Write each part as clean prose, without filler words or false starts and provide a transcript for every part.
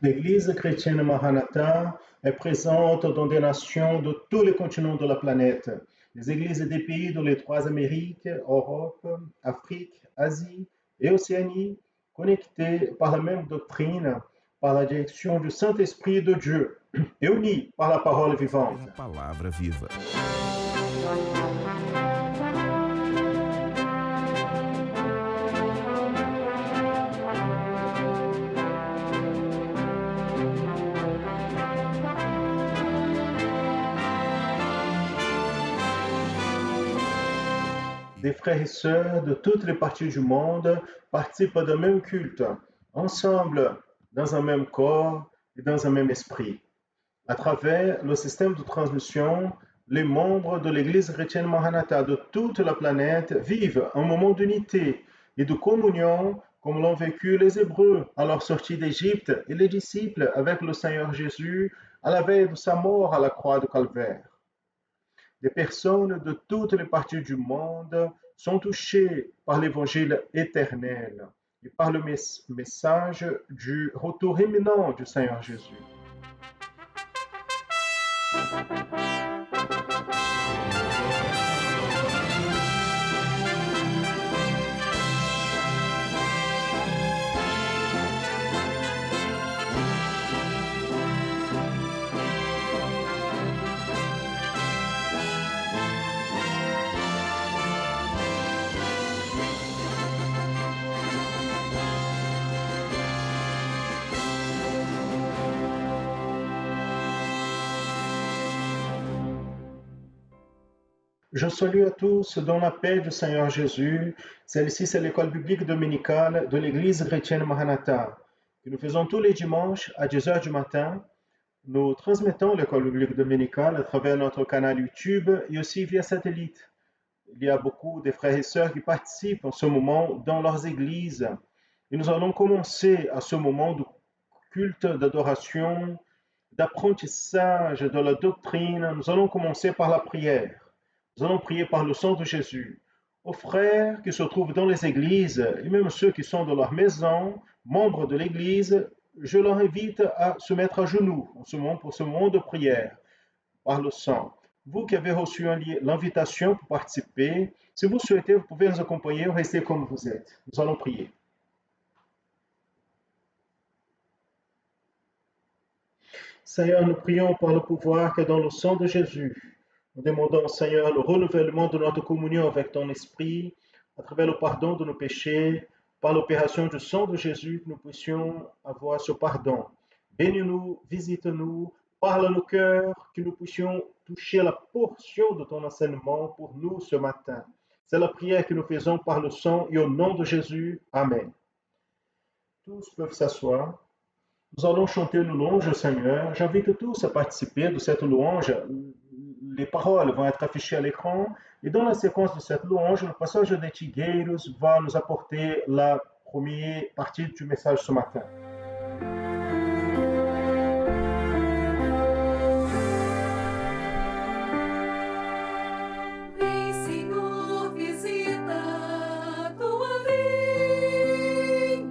L'Église chrétienne Maranatha est présente dans des nations de tous les continents de la planète. Les églises des pays de les trois Amériques, Europe, Afrique, Asie et Océanie, connectées par la même doctrine, par la direction du Saint-Esprit de Dieu et unies par la parole vivante. É a palavra viva. Des frères et sœurs de toutes les parties du monde participent d'un même culte, ensemble, dans un même corps et dans un même esprit. À travers le système de transmission, les membres de l'Église chrétienne Maranatha de toute la planète vivent un moment d'unité et de communion comme l'ont vécu les Hébreux à leur sortie d'Égypte et les disciples avec le Seigneur Jésus à la veille de sa mort à la croix de Calvaire. Des personnes de toutes les parties du monde sont touchées par l'évangile éternel et par le message du retour imminent du Seigneur Jésus. Je salue à tous dans la paix du Seigneur Jésus. Celle-ci, c'est l'école biblique dominicale de l'Église chrétienne Maranatha, que nous faisons tous les dimanches à 10 heures du matin. Nous transmettons l'école biblique dominicale à travers notre canal YouTube et aussi via satellite. Il y a beaucoup de frères et sœurs qui participent en ce moment dans leurs églises. Et nous allons commencer à ce moment de culte, d'adoration, d'apprentissage de la doctrine. Nous allons commencer par la prière. Nous allons prier par le sang de Jésus. Aux frères qui se trouvent dans les églises et même ceux qui sont dans leur maison, membres de l'église, je leur invite à se mettre à genoux en ce moment, pour ce moment de prière par le sang. Vous qui avez reçu l'invitation pour participer, si vous souhaitez, vous pouvez nous accompagner ou rester comme vous êtes. Nous allons prier. Seigneur, nous prions par le pouvoir qui est dans le sang de Jésus. Nous demandons, Seigneur, le renouvellement de notre communion avec ton esprit, à travers le pardon de nos péchés, par l'opération du sang de Jésus, que nous puissions avoir ce pardon. Bénis-nous, visite-nous, parle à nos cœurs, que nous puissions toucher la portion de ton enseignement pour nous ce matin. C'est la prière que nous faisons par le sang et au nom de Jésus. Amen. Tous peuvent s'asseoir. Nous allons chanter une louange au Seigneur. J'invite tous à participer de cette louange. Les paroles vont être affichées à l'écran et dans la séquence de cette louange, le passage de Tigueiros va nous apporter la première partie du message ce matin. Vem, Senhor, visita a tua vinha,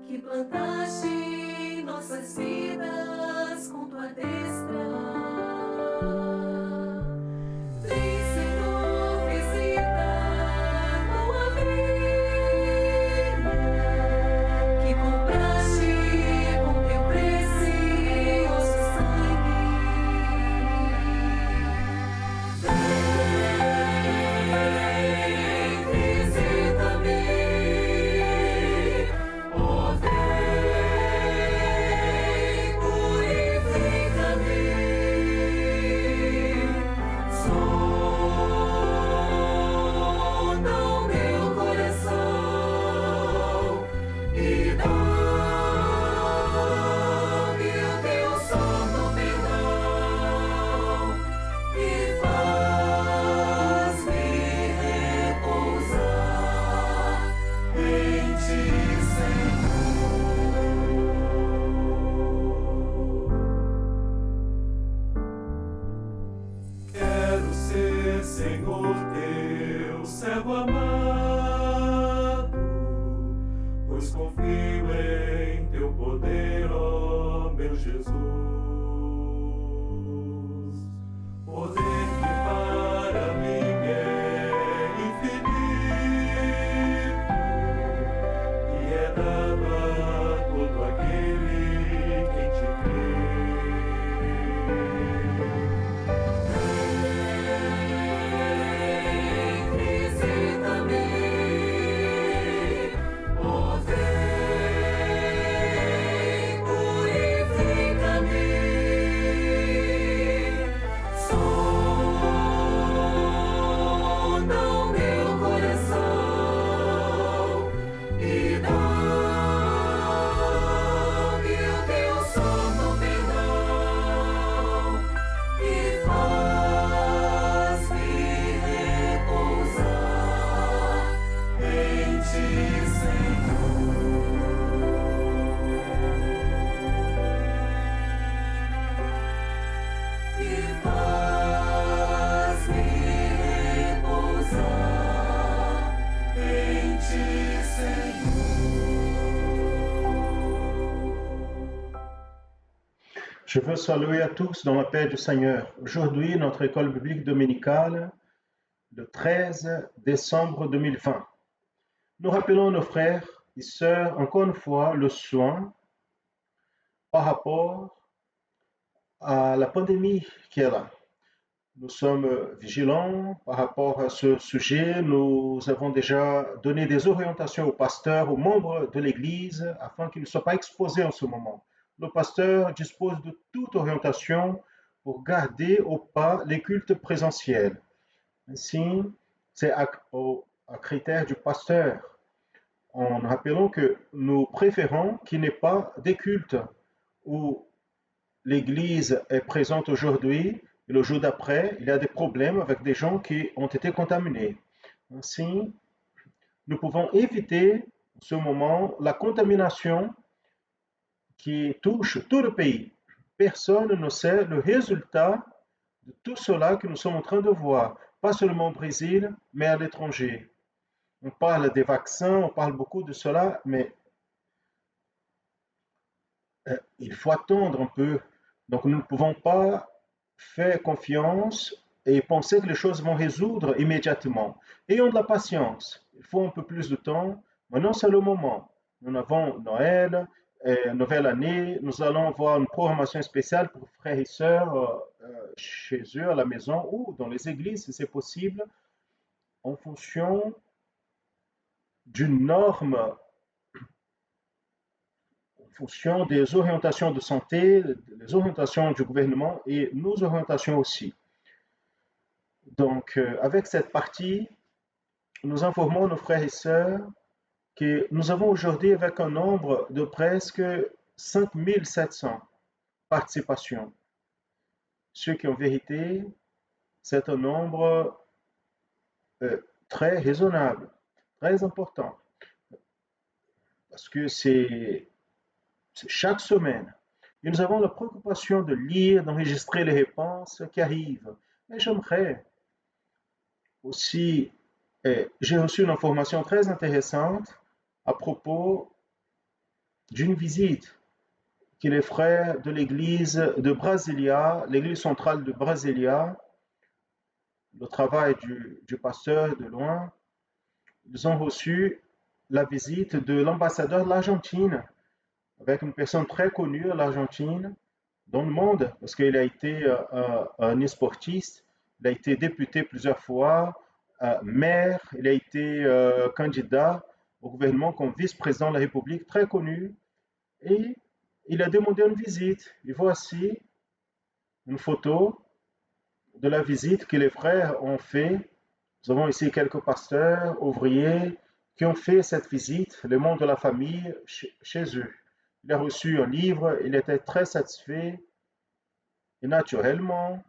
que plantaste em nossas vidas com tua destra. Vem, Senhor, visita a tua vinha, que compraste com teu precioso sangue. Vem, visita-me, oh, vem, purifica-me. Sonda o meu coração e dá-me o teu santo perdão e faz-me repousar em ti, Senhor. Quero ser, Senhor, teu servo amado, pois confio em teu poder, ó Poder que para mim é infinito e é dado a todo aquele que te crê. Vem, visita-me, oh vem, purifica-me, sonda o meu coração e dá-me o teu santo perdão e faz-me repousar em ti, Senhor. E faz-me repousar em ti, Senhor. Je veux saluer à tous dans la paix du Seigneur. Aujourd'hui, notre école biblique dominicale, le 13 décembre 2020. Nous rappelons nos frères et sœurs encore une fois le soin par rapport à la pandémie qui est là. Nous sommes vigilants par rapport à ce sujet. Nous avons déjà donné des orientations aux pasteurs, aux membres de l'Église, afin qu'ils ne soient pas exposés en ce moment. Le pasteur dispose de toute orientation pour garder au pas les cultes présentiels. Ainsi, c'est à critère du pasteur. En rappelant que nous préférons qu'il n'y ait pas des cultes où l'Église est présente aujourd'hui et le jour d'après, il y a des problèmes avec des gens qui ont été contaminés. Ainsi, nous pouvons éviter en ce moment la contamination qui touche tout le pays. Personne ne sait le résultat de tout cela que nous sommes en train de voir, pas seulement au Brésil, mais à l'étranger. On parle des vaccins, on parle beaucoup de cela, mais il faut attendre un peu. Donc nous ne pouvons pas faire confiance et penser que les choses vont résoudre immédiatement. Ayons de la patience. Il faut un peu plus de temps. Maintenant, c'est le moment. Nous avons Noël, nouvelle année. Nous allons avoir une programmation spéciale pour frères et sœurs chez eux à la maison ou dans les églises si c'est possible, en fonction d'une norme, en fonction des orientations de santé, des orientations du gouvernement et nos orientations aussi. Donc, avec cette partie, nous informons nos frères et sœurs que nous avons aujourd'hui avec un nombre de presque 5700 participations. Ce qui en vérité, c'est un nombre très raisonnable, très important. Parce que c'est chaque semaine. Et nous avons la préoccupation de lire, d'enregistrer les réponses qui arrivent. Mais j'aimerais aussi, j'ai reçu une information très intéressante à propos d'une visite que les frères de l'église de Brasilia, l'église centrale de Brasilia, le travail du pasteur de loin, ils ont reçu la visite de l'ambassadeur de l'Argentine, avec une personne très connue à l'Argentine, dans le monde, parce qu'il a été un sportiste, il a été député plusieurs fois, maire, il a été candidat au gouvernement comme vice-président de la République, très connu, et il a demandé une visite. Et voici une photo de la visite que les frères ont fait. Nous avons ici quelques pasteurs, ouvriers, qui ont fait cette visite, les membres de la famille, chez eux. Il a reçu un livre, il était très satisfait, et naturellement,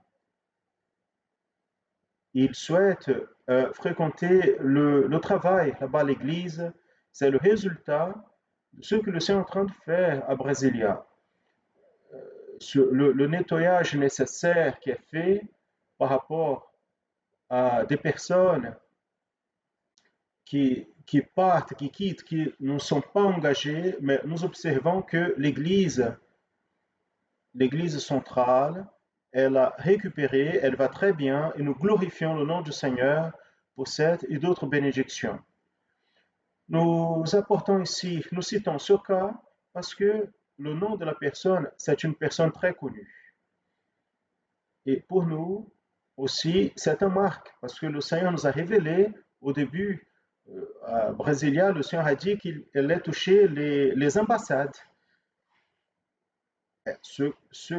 il souhaite fréquenter le travail là-bas à l'église. C'est le résultat de ce que le Seigneur est en train de faire à Brasilia. Le nettoyage nécessaire qui est fait par rapport à des personnes qui partent, qui quittent, qui ne sont pas engagées, mais nous observons que l'Église l'église centrale, elle a récupéré, elle va très bien et nous glorifions le nom du Seigneur pour cette et d'autres bénédictions. Nous apportons ici, nous citons ce cas parce que le nom de la personne, c'est une personne très connue. Et pour nous aussi, c'est un marque parce que le Seigneur nous a révélé au début à Brasilia, le Seigneur a dit qu'il allait toucher les ambassades. Ce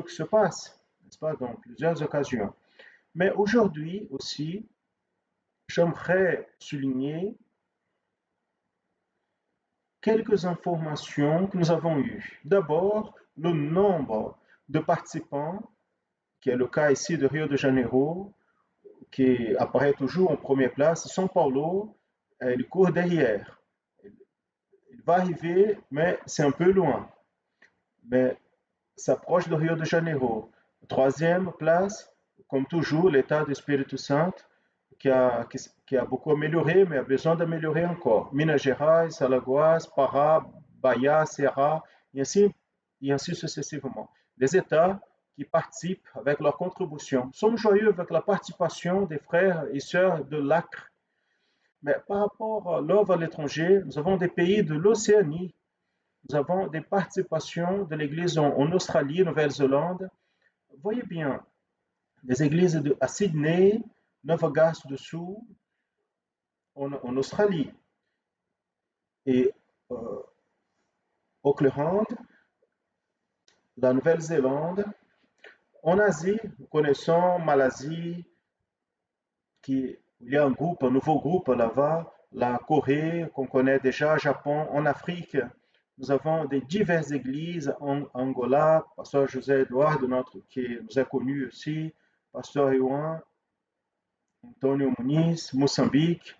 qui se passe, n'est-ce pas, dans plusieurs occasions. Mais aujourd'hui aussi, j'aimerais souligner quelques informations que nous avons eues. D'abord, le nombre de participants, qui est le cas ici de Rio de Janeiro, qui apparaît toujours en première place. São Paulo, il court derrière. Il va arriver, mais c'est un peu loin. Mais s'approche de Rio de Janeiro. Troisième place, comme toujours, l'État du Espírito Santo, qui a beaucoup amélioré, mais a besoin d'améliorer encore. Minas Gerais, Alagoas, Pará, Bahia, Ceará, et ainsi successivement. Les États qui participent avec leur contribution. Nous sommes joyeux avec la participation des frères et sœurs de l'Acre. Mais par rapport à l'œuvre à l'étranger, nous avons des pays de l'Océanie. Nous avons des participations de l'Église en Australie, Nouvelle-Zélande. Voyez bien, des églises à Sydney, Nova-Garce do Sul, en Australie, et Auckland, la Nouvelle-Zélande. En Asie, nous connaissons Malaisie, il y a un nouveau groupe là-bas, la Corée, qu'on connaît déjà, Japon. En Afrique, nous avons des diverses églises en Angola, Pasteur José Eduardo, qui nous a connus aussi, Pasteur Yuan, Antonio Muniz, Moçambique,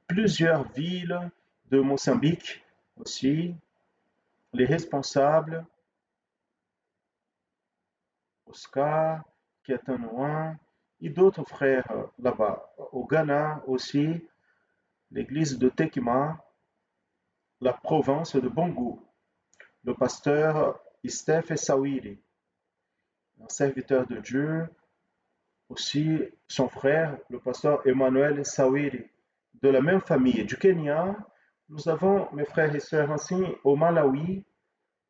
plusieurs villes de Moçambique aussi, les responsables, Oscar, Kiatanouan, et d'autres frères là-bas. Au Ghana aussi, l'église de Tekima, la province de Bongo, le pasteur Istef Sawiri, un serviteur de Dieu, aussi son frère, le pasteur Emmanuel Sawiri, de la même famille. Du Kenya, nous avons, mes frères et sœurs, ainsi au Malawi,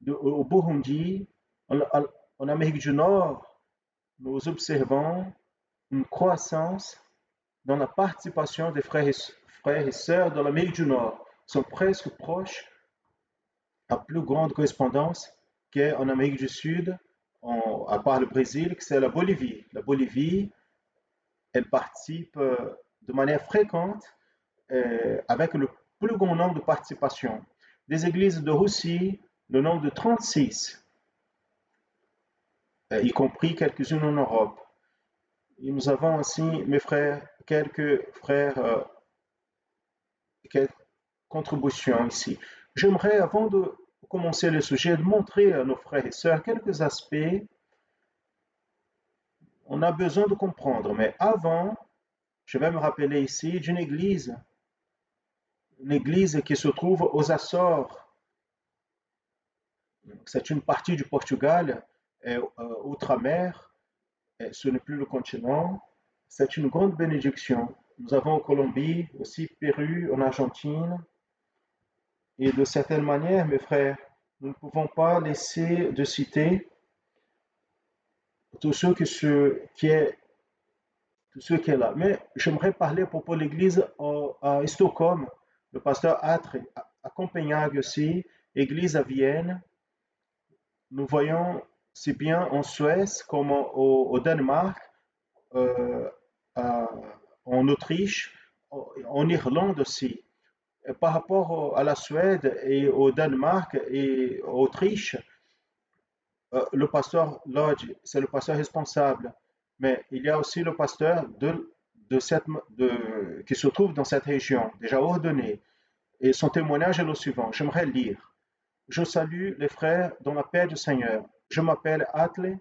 au Burundi, en Amérique du Nord, nous observons une croissance dans la participation des frères et sœurs dans l'Amérique du Nord. Ils sont presque proches à plus grande correspondance qu'en Amérique du Sud, à part le Brésil, c'est la Bolivie. La Bolivie, elle participe de manière fréquente avec le plus grand nombre de participations. Des églises de Russie, le nombre de 36, y compris quelques-unes en Europe. Et nous avons aussi, mes frères, quelques frères, quelques contributions ici. J'aimerais, avant de commencer le sujet, de montrer à nos frères et sœurs quelques aspects. On a besoin de comprendre, mais avant, je vais me rappeler ici d'une église, une église qui se trouve aux Açores. C'est une partie du Portugal, outre-mer, ce n'est plus le continent. C'est une grande bénédiction. Nous avons en Colombie, aussi Pérou, en Argentine. Et de certaine manière, mes frères, nous ne pouvons pas laisser de citer tout ce qui est là. Mais j'aimerais parler à propos de l'église à Stockholm, le pasteur Atre, à Copenhague aussi, église à Vienne. Nous voyons si bien en Suède comme au Danemark, euh, en Autriche, en Irlande aussi. Et par rapport à la Suède et au Danemark et Autriche, le pasteur Lodge, c'est le pasteur responsable. Mais il y a aussi le pasteur qui se trouve dans cette région, déjà ordonné. Et son témoignage est le suivant. J'aimerais lire. Je salue les frères dans la paix du Seigneur. Je m'appelle Atle.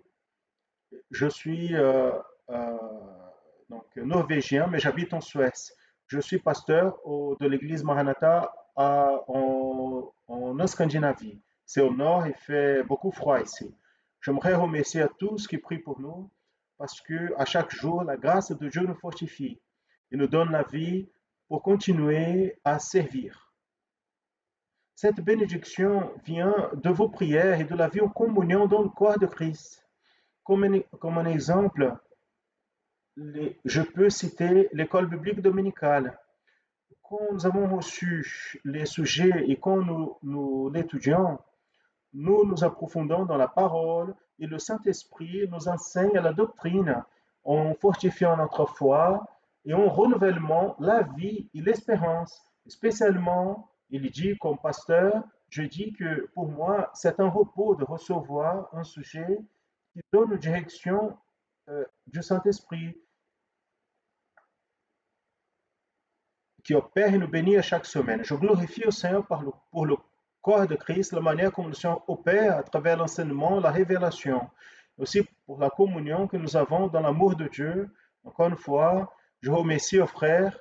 Je suis euh, donc, norvégien, mais j'habite en Suède. Je suis pasteur de l'église Maranatha en Scandinavie. C'est au nord, il fait beaucoup froid ici. J'aimerais remercier à tous qui prient pour nous, parce que à chaque jour, la grâce de Dieu nous fortifie et nous donne la vie pour continuer à servir. Cette bénédiction vient de vos prières et de la vie en communion dans le corps de Christ. Comme un exemple, je peux citer l'école biblique dominicale. Quand nous avons reçu les sujets et quand nous l'étudions, nous nous approfondons dans la parole et le Saint-Esprit nous enseigne la doctrine en fortifiant notre foi et en renouvellement la vie et l'espérance. Spécialement, il dit comme pasteur, je dis que pour moi, c'est un repos de recevoir un sujet qui donne une direction du Saint-Esprit, qui opère et nous bénit à chaque semaine. Je glorifie au Seigneur pour le corps de Christ, la manière comme le Seigneur opère à travers l'enseignement, la révélation, aussi pour la communion que nous avons dans l'amour de Dieu. Encore une fois, je remercie aux frères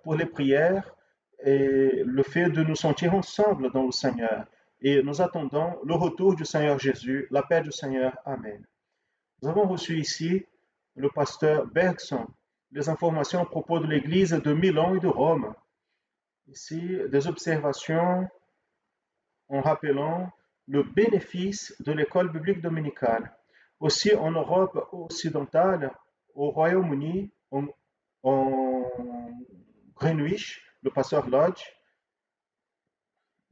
pour les prières et le fait de nous sentir ensemble dans le Seigneur. Et nous attendons le retour du Seigneur Jésus, la paix du Seigneur. Amen. Nous avons reçu ici le pasteur Bergson, les informations à propos de l'église de Milan et de Rome. Ici, des observations en rappelant le bénéfice de l'école biblique dominicale. Aussi en Europe occidentale, au Royaume-Uni, en Greenwich, le pasteur Lodge,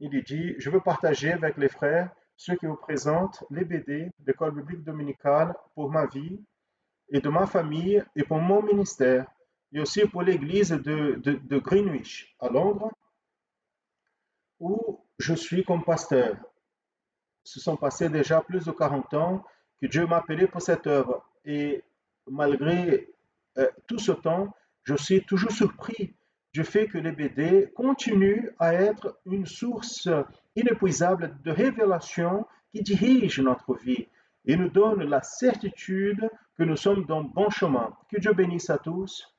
il dit, je veux partager avec les frères ceux qui vous présentent les BD d'école biblique dominicale pour ma vie et de ma famille et pour mon ministère, et aussi pour l'église de Greenwich à Londres, où je suis comme pasteur. Ce sont passés déjà plus de 40 ans que Dieu m'a appelé pour cette œuvre. Et malgré tout ce temps, je suis toujours surpris du fait que les BD continuent à être une source inépuisable de révélation qui dirige notre vie et nous donne la certitude que nous sommes dans le bon chemin. Que Dieu bénisse à tous.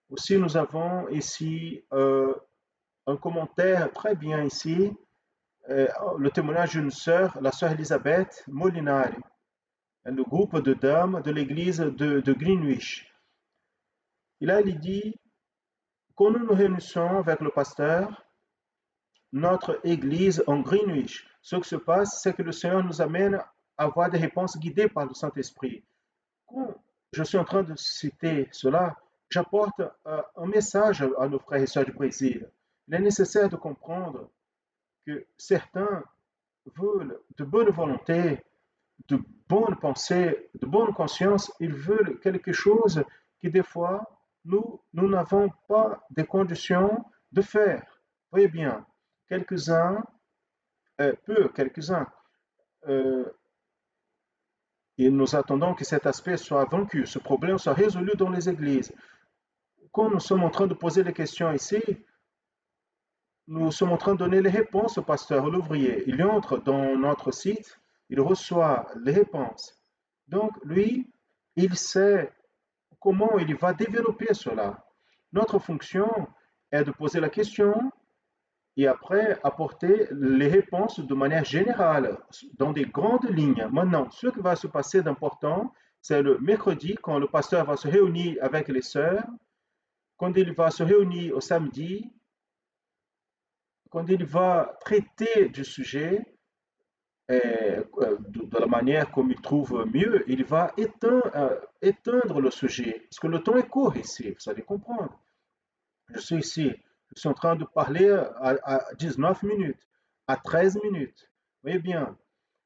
Aussi, nous avons ici un commentaire très bien ici, le témoignage d'une sœur, la sœur Elisabeth Molinari, le groupe de dames de l'église de Greenwich. Il dit, quand nous nous réunissons avec le pasteur, notre église en Greenwich, ce qui se passe, c'est que le Seigneur nous amène à avoir des réponses guidées par le Saint-Esprit. Quand je suis en train de citer cela, j'apporte un message à nos frères et sœurs du Brésil. Il est nécessaire de comprendre que certains veulent de bonne volonté, de bonne pensée, de bonne conscience, ils veulent quelque chose que des fois, nous n'avons pas des conditions de faire. Voyez bien, quelques-uns, et nous attendons que cet aspect soit vaincu, ce problème soit résolu dans les églises. Quand nous sommes en train de poser les questions ici, nous sommes en train de donner les réponses au pasteur, à l'ouvrier. Il entre dans notre site, il reçoit les réponses. Donc, lui, il sait comment il va développer cela. Notre fonction est de poser la question et après apporter les réponses de manière générale, dans des grandes lignes. Maintenant, ce qui va se passer d'important, c'est le mercredi, quand le pasteur va se réunir avec les sœurs, quand il va se réunir au samedi, quand il va traiter du sujet de la manière comme il trouve mieux, il va éteindre le sujet. Parce que le temps est court ici, vous allez comprendre. Je suis ici, je suis en train de parler à 19 minutes, à 13 minutes. Vous voyez bien.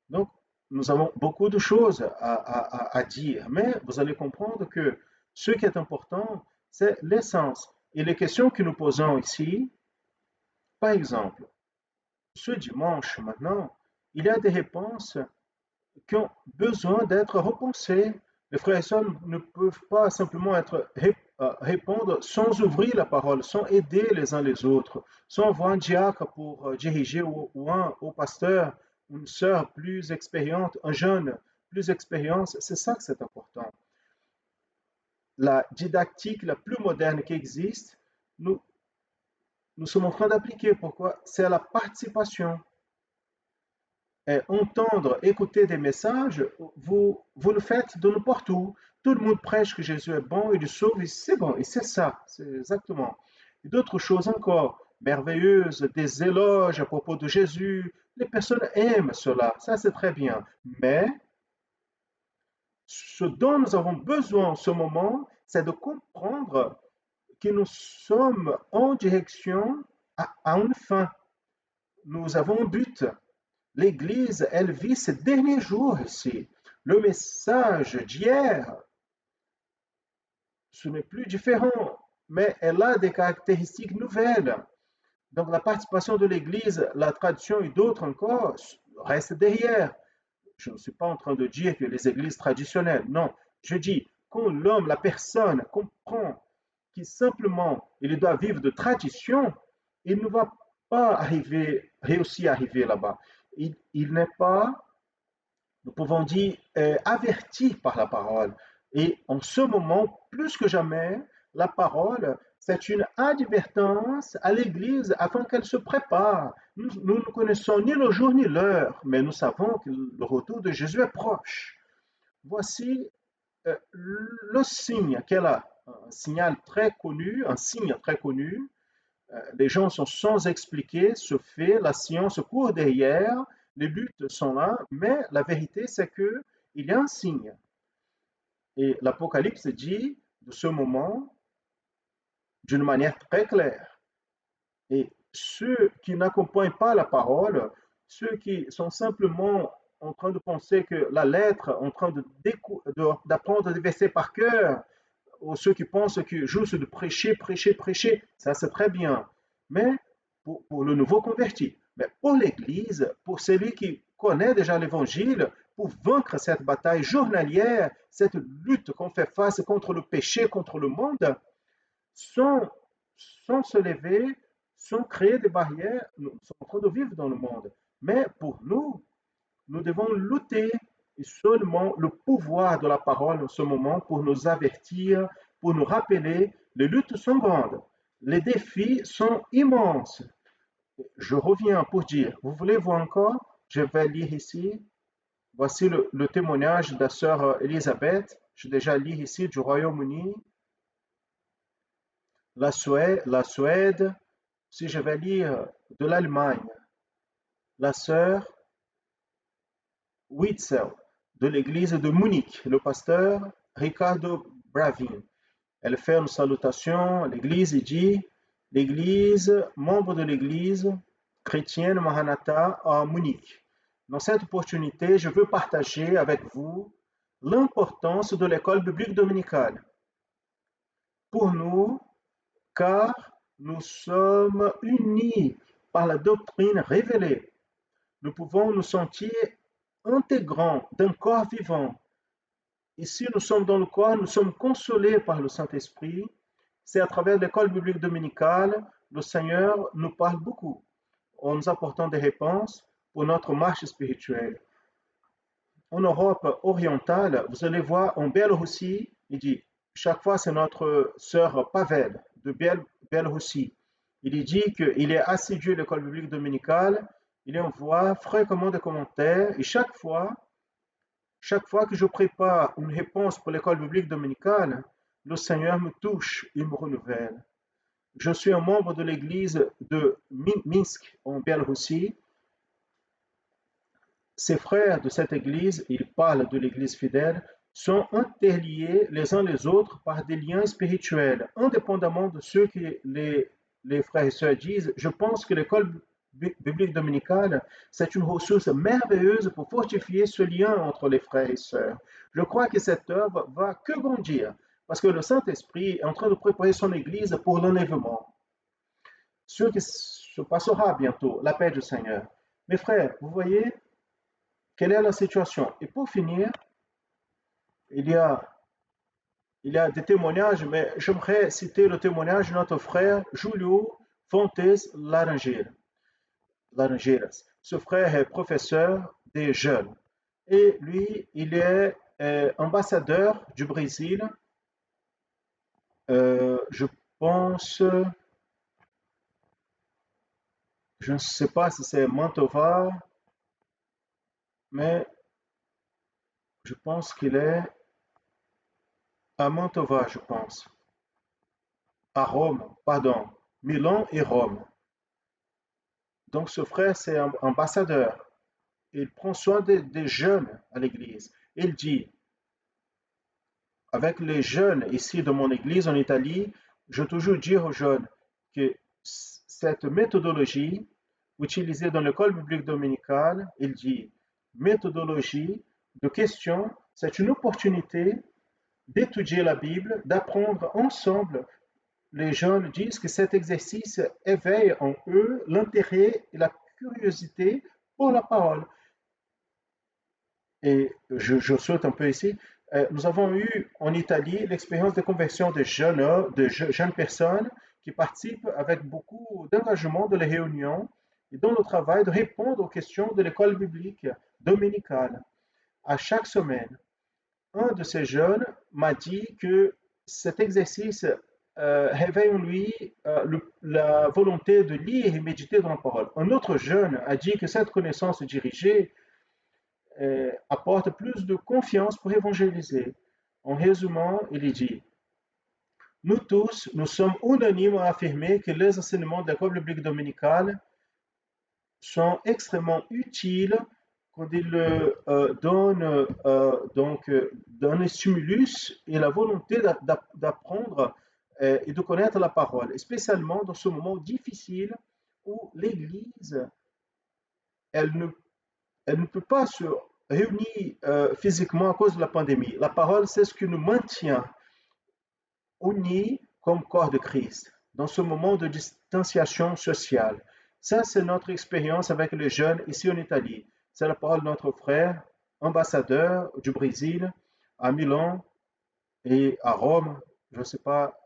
Donc, nous avons beaucoup de choses à dire, mais vous allez comprendre que ce qui est important, c'est l'essence. Et les questions que nous posons ici, par exemple, ce dimanche maintenant, il y a des réponses qui ont besoin d'être repensées. Les frères et sœurs ne peuvent pas simplement répondre sans ouvrir la parole, sans aider les uns les autres, sans avoir un diacre pour diriger ou un pasteur, une sœur plus expériente, un jeune plus expérience. C'est ça que c'est important. La didactique la plus moderne qui existe, nous sommes en train d'appliquer. Pourquoi? C'est la participation. entendre, écouter des messages, vous le faites de n'importe où. Tout le monde prêche que Jésus est bon, il sauve, et c'est bon, et c'est ça, c'est exactement. Et d'autres choses encore merveilleuses, des éloges à propos de Jésus, les personnes aiment cela, ça c'est très bien. Mais ce dont nous avons besoin en ce moment, c'est de comprendre que nous sommes en direction à une fin. Nous avons un but. L'Église, elle vit ces derniers jours ici. Le message d'hier, ce n'est plus différent, mais elle a des caractéristiques nouvelles. Donc la participation de l'Église, la tradition et d'autres encore restent derrière. Je ne suis pas en train de dire que les églises traditionnelles, non. Je dis, quand l'homme, la personne comprend qu'il simplement, il doit vivre de tradition, il ne va pas réussir à arriver là-bas. Il n'est pas, nous pouvons dire, averti par la parole. Et en ce moment, plus que jamais, la parole, c'est une advertance à l'Église afin qu'elle se prépare. Nous ne connaissons ni le jour ni l'heure, mais nous savons que le retour de Jésus est proche. Voici le signe qu'elle a, un signal très connu, un signe très connu. Les gens sont sans expliquer ce fait, la science court derrière, les buts sont là, mais la vérité c'est que il y a un signe. Et l'Apocalypse dit de ce moment d'une manière très claire. Et ceux qui n'accompagnent pas la parole, ceux qui sont simplement en train de penser que la lettre, en train d'apprendre des versets par cœur, ou ceux qui pensent que juste de prêcher, prêcher, prêcher, ça c'est très bien. Mais pour le nouveau converti, mais pour l'Église, pour celui qui connaît déjà l'Évangile, pour vaincre cette bataille journalière, cette lutte qu'on fait face contre le péché, contre le monde, sans, sans se lever, sans créer des barrières, nous sommes en train de vivre dans le monde. Mais pour nous, nous devons lutter et seulement le pouvoir de la parole en ce moment pour nous avertir, pour nous rappeler, les luttes sont grandes, les défis sont immenses. Je reviens pour dire, vous voulez voir encore? Je vais lire ici. Voici le témoignage de la sœur Elisabeth. Je déjà lu ici du Royaume-Uni, la Suède. Si je vais lire de l'Allemagne, la sœur Witzel de l'église de Munich, le pasteur Ricardo Bravin. Elle fait une salutation à l'église et dit, l'église, membre de l'église chrétienne Maranatha à Munich. Dans cette opportunité, je veux partager avec vous l'importance de l'école biblique dominicale pour nous, car nous sommes unis par la doctrine révélée. Nous pouvons nous sentir intégrants d'un corps vivant. Ici, nous sommes dans le corps, nous sommes consolés par le Saint-Esprit. C'est à travers l'école biblique dominicale, le Seigneur nous parle beaucoup en nous apportant des réponses pour notre marche spirituelle. En Europe orientale, vous allez voir en Biélorussie, il dit, chaque fois c'est notre sœur Pavel de Biélorussie. Il dit qu'il est assidu à l'école biblique dominicale, il envoie fréquemment des commentaires et chaque fois que je prépare une réponse pour l'école biblique dominicale, le Seigneur me touche, il me renouvelle. Je suis un membre de l'église de Minsk en Biélorussie. Ces frères de cette église, ils parlent de l'église fidèle, sont interliés les uns les autres par des liens spirituels, indépendamment de ce que les frères et sœurs disent. Je pense que l'école biblique dominicale, c'est une ressource merveilleuse pour fortifier ce lien entre les frères et sœurs. Je crois que cette œuvre va que grandir, parce que le Saint-Esprit est en train de préparer son Église pour l'enlèvement. Ce qui se passera bientôt, la paix du Seigneur. Mes frères, vous voyez quelle est la situation. Et pour finir, il y a des témoignages, mais j'aimerais citer le témoignage de notre frère Julio Fontes Laranjeiras. Ce frère est professeur des jeunes. Et lui, il est ambassadeur du Brésil. Je pense, je ne sais pas si c'est Mantova, mais je pense qu'il est à Mantova, je pense. À Rome, pardon. Milan et Rome. Donc ce frère, c'est un ambassadeur. Il prend soin des jeunes à l'église. Il dit, avec les jeunes ici de mon église en Italie, je toujours dis aux jeunes que cette méthodologie utilisée dans l'école biblique dominicale, il dit, méthodologie de questions, c'est une opportunité d'étudier la Bible, d'apprendre ensemble. Les jeunes disent que cet exercice éveille en eux l'intérêt et la curiosité pour la parole. Et je saute un peu ici. Nous avons eu en Italie l'expérience de conversion de jeunes personnes qui participent avec beaucoup d'engagement dans les réunions et dans le travail de répondre aux questions de l'école biblique dominicale à chaque semaine. Un de ces jeunes m'a dit que cet exercice réveille en lui la volonté de lire et méditer dans la parole. Un autre jeune a dit que cette connaissance dirigée apporte plus de confiance pour évangéliser. En résumant, il dit, nous tous, nous sommes unanimes à affirmer que les enseignements de l'école biblique dominicale sont extrêmement utiles quand ils donnent un stimulus et la volonté d'apprendre et de connaître la parole, spécialement dans ce moment difficile où l'Église, elle ne, elle ne peut pas se réunir physiquement à cause de la pandémie. La parole, c'est ce qui nous maintient unis comme corps de Christ dans ce moment de distanciation sociale. Ça, c'est notre expérience avec les jeunes ici en Italie. C'est la parole de notre frère, ambassadeur du Brésil, à Milan et à Rome, je ne sais pas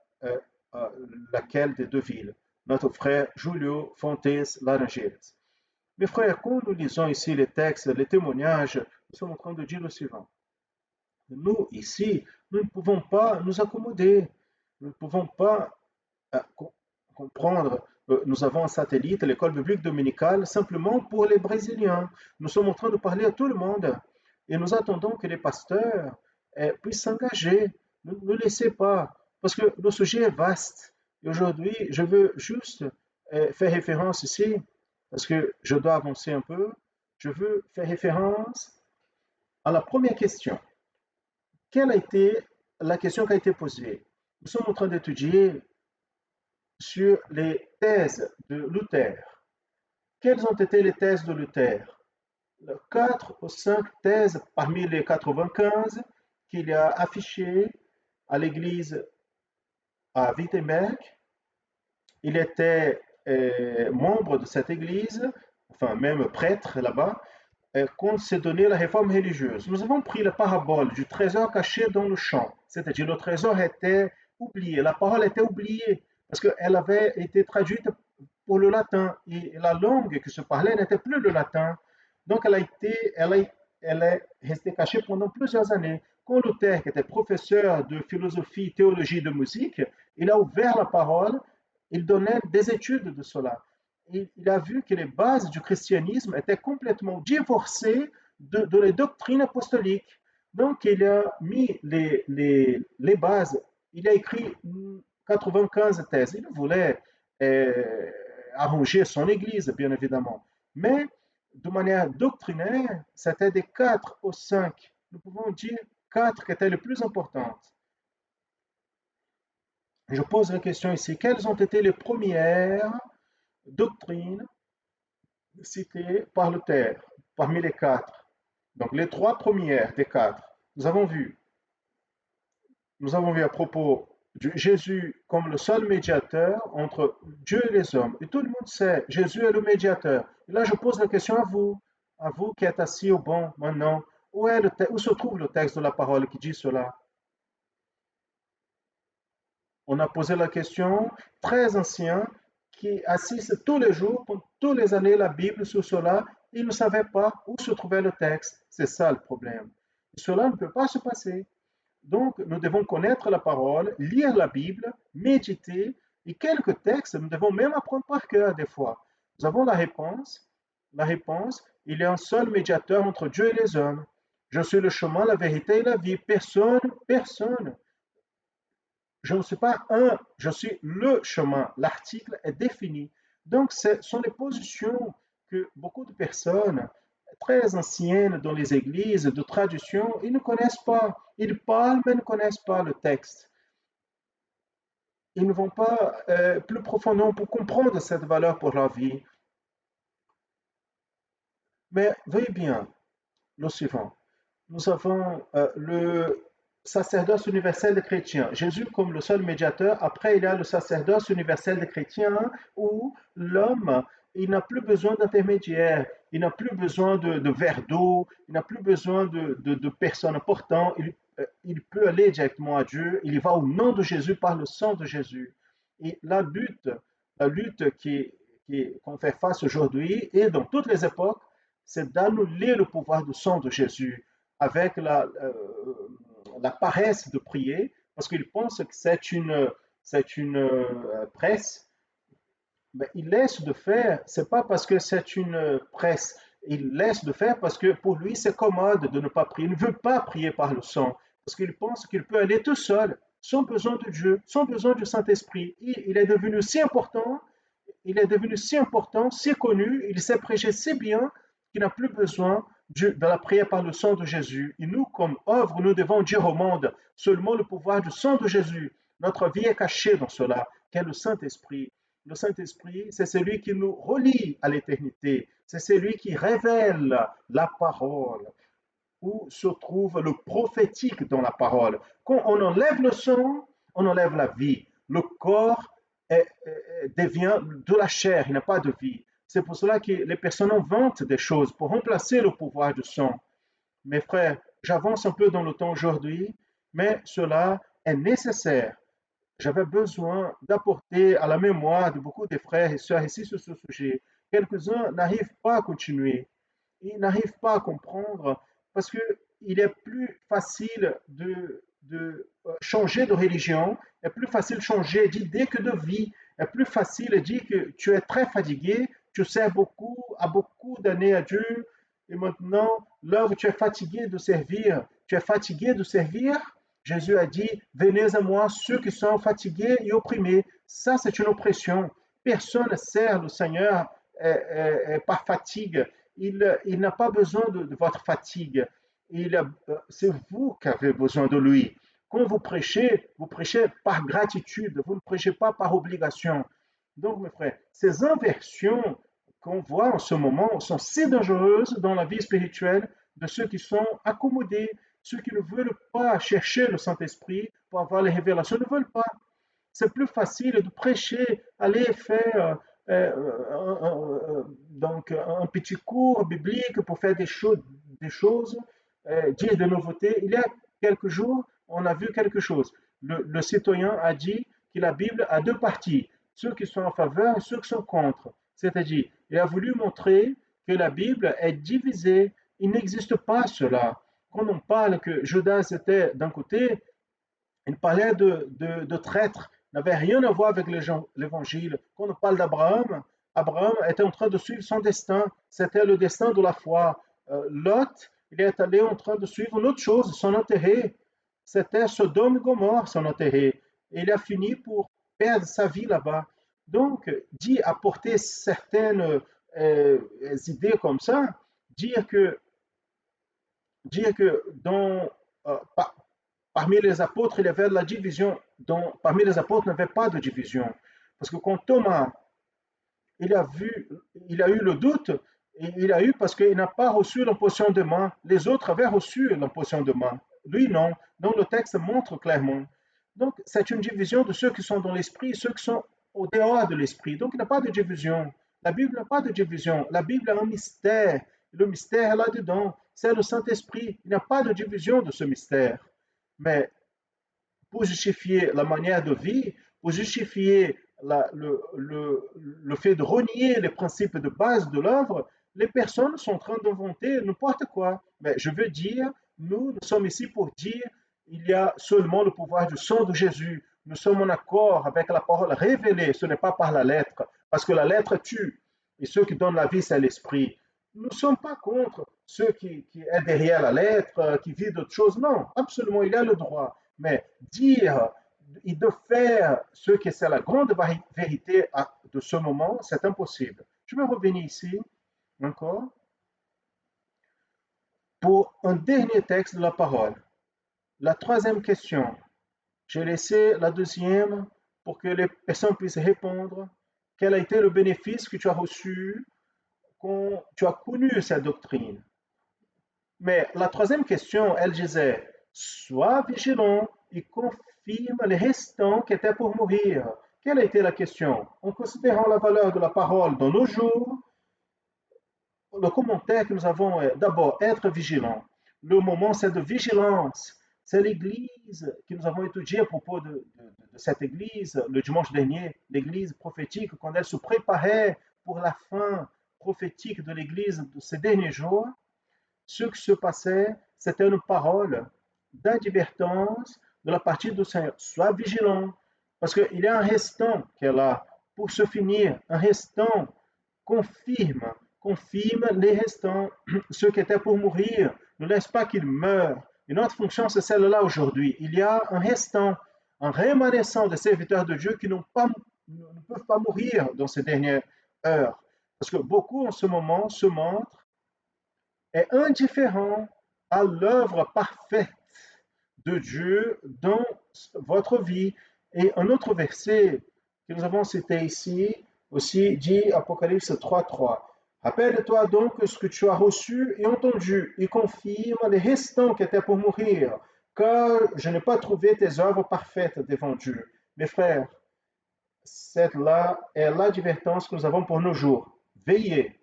laquelle des deux villes, notre frère Julio Fontes Laranjeiras. Mes frères, quand nous lisons ici les textes, les témoignages, nous sommes en train de dire le suivant. Nous, ici, nous ne pouvons pas nous accommoder. Nous ne pouvons pas comprendre. Nous avons un satellite, l'école biblique dominicale, simplement pour les Brésiliens. Nous sommes en train de parler à tout le monde. Et nous attendons que les pasteurs puissent s'engager. Ne laissez pas, parce que le sujet est vaste. Et aujourd'hui, je veux juste faire référence ici, parce que je dois avancer un peu. Je veux faire référence à la première question. Quelle a été la question qui a été posée? Nous sommes en train d'étudier sur les thèses de Luther. Quelles ont été les thèses de Luther? 4 ou 5 thèses parmi les 95 qu'il a affichées à l'église à Wittenberg. Il était membre de cette église, enfin même prêtre là-bas, quand s'est donné la réforme religieuse. Nous avons pris la parabole du trésor caché dans le champ, c'est-à-dire le trésor était oublié, la parole était oubliée, parce qu'elle avait été traduite pour le latin, et la langue qui se parlait n'était plus le latin. Donc elle est restée cachée pendant plusieurs années. Quand Luther, qui était professeur de philosophie, théologie, de musique, il a ouvert la parole, il donnait des études de cela. Il a vu que les bases du christianisme étaient complètement divorcées de les doctrines apostoliques. Donc, il a mis les bases, il a écrit 95 thèses. Il voulait arranger son église, bien évidemment. Mais, de manière doctrinaire, c'était des 4 ou 5, nous pouvons dire 4 qui étaient les plus importantes. Je pose la question ici, quelles ont été les premières doctrines citées par Luther, parmi les 4? Donc les 3 premières des 4, nous avons vu à propos de Jésus comme le seul médiateur entre Dieu et les hommes. Et tout le monde sait, Jésus est le médiateur. Et là, je pose la question à vous qui êtes assis au banc maintenant, où se trouve le texte de la parole qui dit cela? On a posé la question, très ancien, qui assiste tous les jours, pour toutes les années, la Bible sur cela, il ne savait pas où se trouvait le texte. C'est ça le problème. Cela ne peut pas se passer. Donc, nous devons connaître la parole, lire la Bible, méditer, et quelques textes, nous devons même apprendre par cœur des fois. Nous avons la réponse Il y a un seul médiateur entre Dieu et les hommes. Je suis le chemin, la vérité et la vie. Personne. Je ne suis pas un, je suis le chemin. L'article est défini. Donc, ce sont les positions que beaucoup de personnes très anciennes dans les églises de tradition, ils ne connaissent pas. Ils parlent, mais ne connaissent pas le texte. Ils ne vont pas plus profondément pour comprendre cette valeur pour leur vie. Mais veuillez bien le suivant. Nous avons le sacerdoce universel des chrétiens. Jésus comme le seul médiateur. Après, il y a le sacerdoce universel des chrétiens où l'homme, il n'a plus besoin d'intermédiaire. Il n'a plus besoin de verre d'eau. Il n'a plus besoin de personnes importantes. Il peut aller directement à Dieu. Il y va au nom de Jésus, par le sang de Jésus. Et la lutte qu'on fait face aujourd'hui et dans toutes les époques, c'est d'annuler le pouvoir du sang de Jésus avec la paresse de prier, parce qu'ils pensent que c'est une presse. Mais ils laissent de faire, c'est pas parce que c'est une presse, il laisse de faire parce que pour lui c'est commode de ne pas prier. Il ne veut pas prier par le sang, parce qu'il pense qu'il peut aller tout seul, sans besoin de Dieu, sans besoin du Saint-Esprit. Il est devenu si important, il est devenu si important, si connu, il sait prêcher si bien qu'il n'a plus besoin de la prière par le sang de Jésus. Et nous, comme œuvre, nous devons dire au monde seulement le pouvoir du sang de Jésus. Notre vie est cachée dans cela, qu'est le Saint-Esprit. Le Saint-Esprit, c'est celui qui nous relie à l'éternité. C'est celui qui révèle la parole, où se trouve le prophétique dans la parole. Quand on enlève le sang, on enlève la vie. Le corps devient de la chair, il n'a pas de vie. C'est pour cela que les personnes inventent des choses pour remplacer le pouvoir du sang. Mes frères, j'avance un peu dans le temps aujourd'hui, mais cela est nécessaire. J'avais besoin d'apporter à la mémoire de beaucoup de frères et sœurs ici sur ce sujet. Quelques-uns n'arrivent pas à continuer. Ils n'arrivent pas à comprendre parce qu'il est plus facile de changer de religion, est plus facile de changer d'idée que de vie. Est plus facile de dire que tu es très fatigué, tu sers beaucoup, à beaucoup d'années à Dieu, et maintenant, là où tu es fatigué de servir, tu es fatigué de servir, Jésus a dit, venez à moi ceux qui sont fatigués et opprimés. Ça, c'est une oppression. Personne ne sert le Seigneur par fatigue. Il n'a pas besoin de votre fatigue. C'est vous qui avez besoin de lui. Quand vous prêchez par gratitude. Vous ne prêchez pas par obligation. Donc, mes frères, ces inversions qu'on voit en ce moment sont si dangereuses dans la vie spirituelle de ceux qui sont accommodés, ceux qui ne veulent pas chercher le Saint-Esprit pour avoir les révélations, ne veulent pas. C'est plus facile de prêcher, aller faire donc un petit cours biblique pour faire des choses dire des nouveautés. Il y a quelques jours, on a vu quelque chose. Le citoyen a dit que la Bible a deux parties, ceux qui sont en faveur et ceux qui sont contre. C'est-à-dire, il a voulu montrer que la Bible est divisée. Il n'existe pas cela. Quand on parle que Judas était d'un côté, il parlait de traître, n'avait rien à voir avec l'évangile. Quand on parle d'Abraham, Abraham était en train de suivre son destin. C'était le destin de la foi. Lot, il est allé en train de suivre une autre chose, son intérêt. C'était Sodome et Gomorre, son intérêt. Et il a fini pour perdre sa vie là-bas. Donc, dit apporter certaines idées comme ça, dire que dans, parmi les apôtres, il y avait la division. Parmi les apôtres, il n'y avait pas de division. Parce que quand Thomas, il a eu le doute, et il a eu parce qu'il n'a pas reçu l'imposition de main. Les autres avaient reçu l'imposition de main. Lui, non. Donc, le texte montre clairement. Donc, c'est une division de ceux qui sont dans l'esprit et ceux qui sont au dehors de l'esprit. Donc, il n'y a pas de division. La Bible n'a pas de division. La Bible a un mystère. Le mystère est là-dedans. C'est le Saint-Esprit. Il n'y a pas de division de ce mystère. Mais pour justifier la manière de vie, pour justifier le fait de renier les principes de base de l'œuvre, les personnes sont en train d'inventer n'importe quoi. Mais je veux dire, nous sommes ici pour dire il y a seulement le pouvoir du sang de Jésus. Nous sommes en accord avec la parole révélée. Ce n'est pas par la lettre, parce que la lettre tue. Et ceux qui donnent la vie, c'est l'esprit. Nous ne sommes pas contre ceux qui est derrière la lettre, qui vivent d'autres choses. Non, absolument, il a le droit. Mais dire et de faire ce que c'est la grande vérité de ce moment, c'est impossible. Je vais revenir ici encore pour un dernier texte de la parole. La troisième question. J'ai laissé la deuxième pour que les personnes puissent répondre. Quel a été le bénéfice que tu as reçu quand tu as connu cette doctrine? Mais la troisième question, elle disait, sois vigilant et confirme les restants qui étaient pour mourir. Quelle a été la question? En considérant la valeur de la parole dans nos jours, le commentaire que nous avons est d'abord être vigilant. Le moment, c'est de vigilance. C'est l'église que nous avons étudiée à propos de cette église le dimanche dernier, l'église prophétique, quand elle se préparait pour la fin prophétique de l'église de ces derniers jours. Ce qui se passait, c'était une parole d'advertance de la partie du Seigneur. Sois vigilant, parce qu'il y a un restant qui est là pour se finir. Un restant confirme les restants, ceux qui étaient pour mourir. Ne laisse pas qu'ils meurent. Et notre fonction, c'est celle-là aujourd'hui. Il y a un restant, un rémanescent de serviteurs de Dieu qui ne peuvent pas mourir dans ces dernières heures. Parce que beaucoup en ce moment se montrent est indifférent à l'œuvre parfaite de Dieu dans votre vie. Et un autre verset que nous avons cité ici aussi dit Apocalypse 3.3. Rappelle-toi donc ce que tu as reçu et entendu et confirme les restants qui étaient pour mourir, car je n'ai pas trouvé tes œuvres parfaites devant Dieu. Mes frères, cette-là est l'advertence que nous avons pour nos jours. Veillez.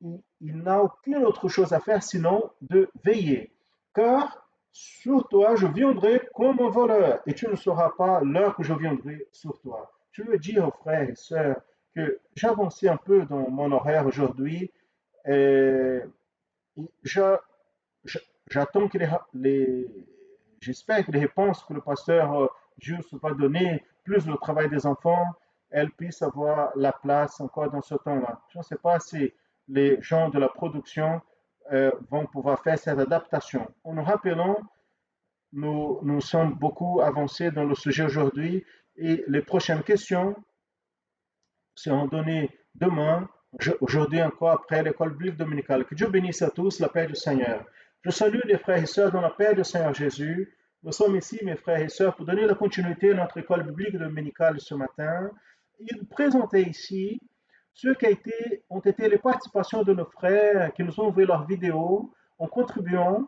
Il n'a aucune autre chose à faire sinon de veiller. Car sur toi je viendrai comme un voleur, et tu ne sauras pas l'heure que je viendrai sur toi. Je veux dire aux frères et sœurs que j'avançais un peu dans mon horaire aujourd'hui, et j'attends que j'espère que les réponses que le pasteur Juste va donner, plus le travail des enfants, elles puissent avoir la place encore dans ce temps-là. Je ne sais pas si les gens de la production vont pouvoir faire cette adaptation. En nous rappelant, nous sommes beaucoup avancés dans le sujet aujourd'hui et les prochaines questions seront données demain, aujourd'hui encore après l'école biblique dominicale. Que Dieu bénisse à tous, la paix du Seigneur. Je salue les frères et sœurs dans la paix du Seigneur Jésus. Nous sommes ici, mes frères et sœurs, pour donner la continuité à notre école biblique dominicale ce matin et présenter ici ce qui ont été les participations de nos frères qui nous ont envoyé leurs vidéos en contribuant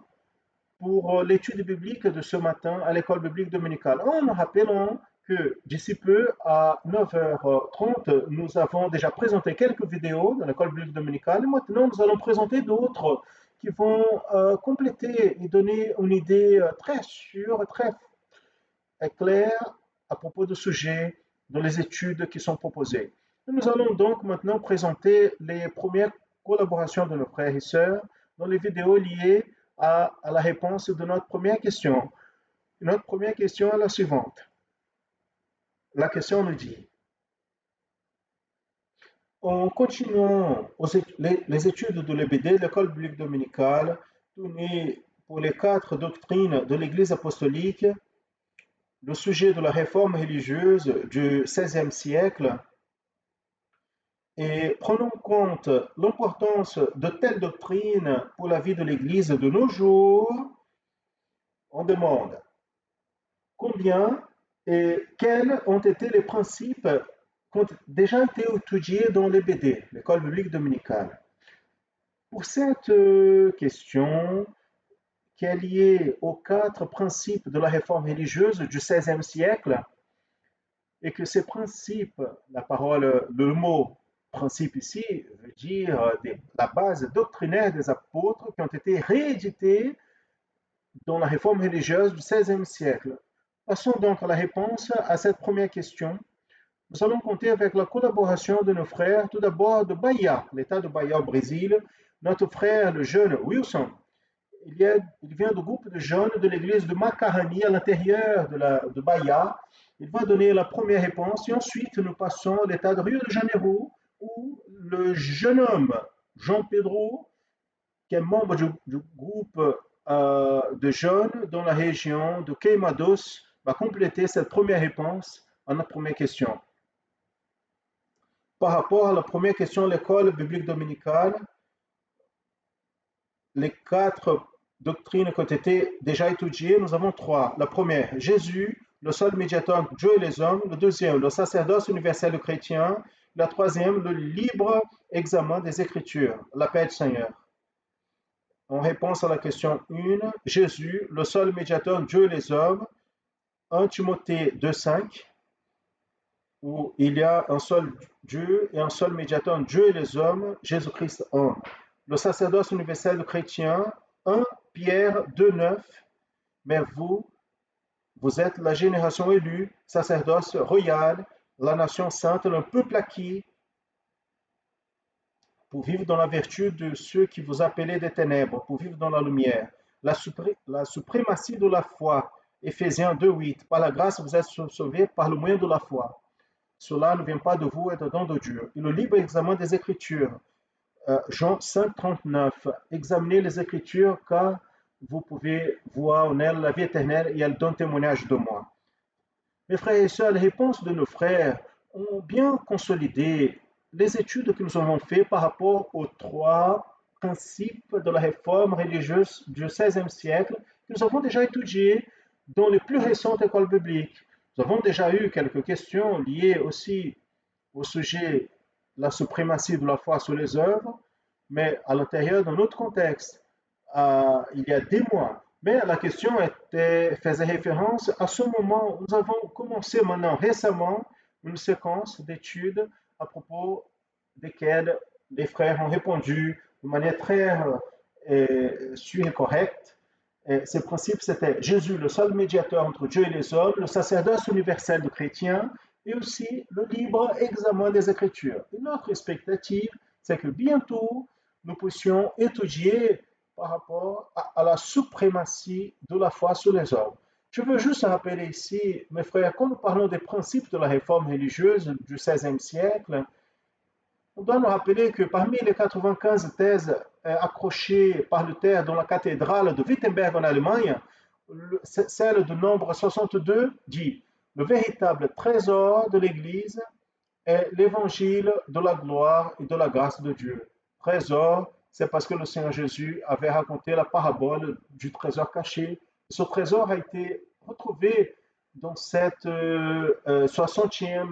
pour l'étude biblique de ce matin à l'école biblique dominicale. En nous rappelant que d'ici peu, à 9h30, nous avons déjà présenté quelques vidéos dans l'école biblique dominicale et maintenant nous allons présenter d'autres qui vont compléter et donner une idée très sûre, très claire à propos du sujet dans les études qui sont proposées. Nous allons donc maintenant présenter les premières collaborations de nos frères et sœurs dans les vidéos liées à la réponse de notre première question. Notre première question est la suivante. La question nous dit, en continuant les études de l'EBD, l'école biblique dominicale, tournée pour les 4 doctrines de l'Église apostolique, le sujet de la réforme religieuse du XVIe siècle, et prenons en compte l'importance de telles doctrines pour la vie de l'Église de nos jours, on demande combien et quels ont été les principes qui ont déjà été étudiés dans l'EBD, l'école biblique dominicale. Pour cette question, qui est liée aux 4 principes de la réforme religieuse du XVIe siècle, et que ces principes, le mot principe ici veut dire la base doctrinaire des apôtres qui ont été réédités dans la réforme religieuse du XVIe siècle. Passons donc à la réponse à cette première question. Nous allons compter avec la collaboration de nos frères, tout d'abord de Bahia, l'État de Bahia au Brésil, notre frère le jeune Wilson. Il vient du groupe de jeunes de l'église de Macarani à l'intérieur de Bahia. Il va donner la première réponse et ensuite nous passons à l'État de Rio de Janeiro où le jeune homme Jean Pedro, qui est membre du groupe de jeunes dans la région de Queimados, va compléter cette première réponse à notre première question. Par rapport à la première question, l'école biblique dominicale, les 4 doctrines qui ont été déjà étudiées, nous avons 3. La première, Jésus, le seul médiateur entre Dieu et les hommes. Le deuxième, le sacerdoce universel chrétien. La troisième, le libre examen des Écritures, la paix du Seigneur. En réponse à la question 1, Jésus, le seul médiateur entre Dieu et les hommes. 1 Timothée 2,5, où il y a un seul Dieu et un seul médiateur entre Dieu et les hommes, Jésus-Christ homme. Le sacerdoce universel chrétien, 1 Pierre 2,9, mais vous êtes la génération élue, sacerdoce royal, la nation sainte, le peuple acquis, pour vivre dans la vertu de ceux qui vous appelaient des ténèbres, pour vivre dans la lumière. La suprématie de la foi, Éphésiens 2,8, par la grâce vous êtes sauvés par le moyen de la foi. Cela ne vient pas de vous, est un don de Dieu. Et le libre examen des Écritures, Jean 5,39, examinez les Écritures car vous pouvez voir en elles la vie éternelle et elles donnent témoignage de moi. Mes frères et sœurs, les réponses de nos frères ont bien consolidé les études que nous avons faites par rapport aux 3 principes de la réforme religieuse du XVIe siècle que nous avons déjà étudiés dans les plus récentes écoles bibliques. Nous avons déjà eu quelques questions liées aussi au sujet de la suprématie de la foi sur les œuvres, mais à l'intérieur de notre contexte, il y a des mois. Mais la question faisait référence à ce moment où nous avons commencé maintenant récemment une séquence d'études à propos desquelles les frères ont répondu de manière très sûre et correcte. Ces principes, c'était Jésus, le seul médiateur entre Dieu et les hommes, le sacerdoce universel de chrétiens, et aussi le libre examen des Écritures. Et notre expectative, c'est que bientôt, nous puissions étudier par rapport à la suprématie de la foi sur les hommes. Je veux juste rappeler ici, mes frères, quand nous parlons des principes de la réforme religieuse du XVIe siècle, on doit nous rappeler que parmi les 95 thèses accrochées par Luther dans la cathédrale de Wittenberg en Allemagne, celle de nombre 62 dit « Le véritable trésor de l'Église est l'évangile de la gloire et de la grâce de Dieu. » Trésor, c'est parce que le Seigneur Jésus avait raconté la parabole du trésor caché. Ce trésor a été retrouvé dans cette 60e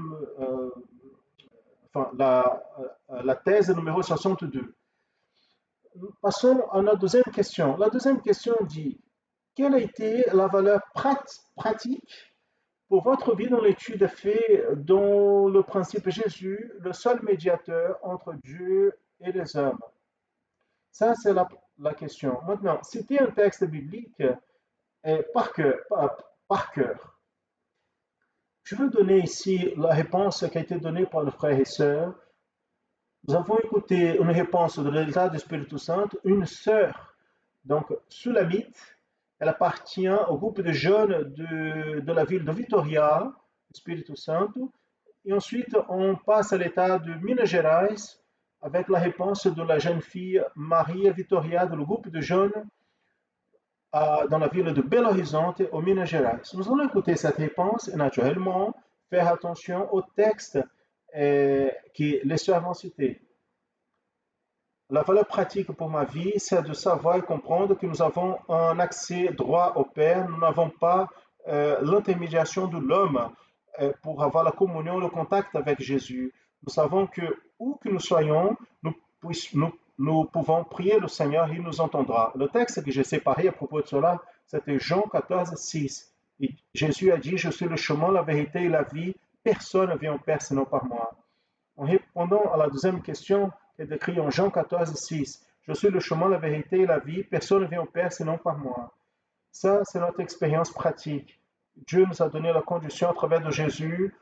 la thèse numéro 62. Passons à la deuxième question. La deuxième question dit, quelle a été la valeur pratique pour votre vie dans l'étude faite dans le principe Jésus, le seul médiateur entre Dieu et les hommes? Ça, c'est la question. Maintenant, citer un texte biblique par cœur. Je veux donner ici la réponse qui a été donnée par le frère et sœur. Nous avons écouté une réponse de l'État du Espírito Santo, une sœur, donc Sulamite, elle appartient au groupe de jeunes de la ville de Vitória, Espírito Santo, et ensuite on passe à l'État de Minas Gerais avec la réponse de la jeune fille Maria Vitória, du groupe de jeunes dans la ville de Belo Horizonte, au Minas Gerais. Nous allons écouter cette réponse et naturellement faire attention au texte que les sœurs vont citer. La valeur pratique pour ma vie, c'est de savoir et comprendre que nous avons un accès droit au Père. Nous n'avons pas l'intermédiation de l'homme pour avoir la communion, le contact avec Jésus. Nous savons que où que nous soyons, nous pouvons prier le Seigneur, il nous entendra. Le texte que j'ai séparé à propos de cela, c'était Jean 14, 6. Et Jésus a dit, je suis le chemin, la vérité et la vie. Personne ne vient au Père sinon par moi. En répondant à la deuxième question, qui est écrite en Jean 14, 6, je suis le chemin, la vérité et la vie. Personne ne vient au Père sinon par moi. Ça, c'est notre expérience pratique. Dieu nous a donné la condition à travers de Jésus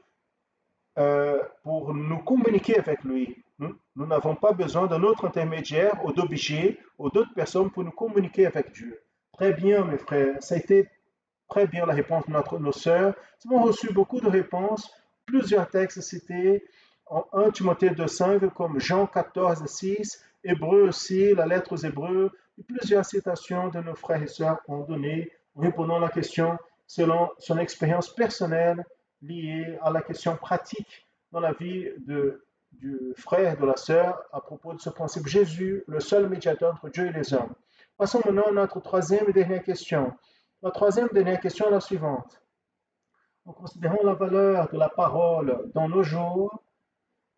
pour nous communiquer avec lui. Nous n'avons pas besoin d'un autre intermédiaire ou d'objet ou d'autres personnes pour nous communiquer avec Dieu. Très bien, mes frères. Ça a été très bien la réponse de nos sœurs. Nous avons reçu beaucoup de réponses. Plusieurs textes cités en 1 Timothée 2,5 comme Jean 14, 6 Hébreux aussi, la lettre aux Hébreux, et plusieurs citations de nos frères et sœurs ont donné en répondant à la question selon son expérience personnelle liée à la question pratique dans la vie du frère, de la sœur, à propos de ce principe Jésus, le seul médiateur entre Dieu et les hommes. Passons maintenant à notre troisième et dernière question. La troisième et dernière question est la suivante. En considérant la valeur de la parole dans nos jours,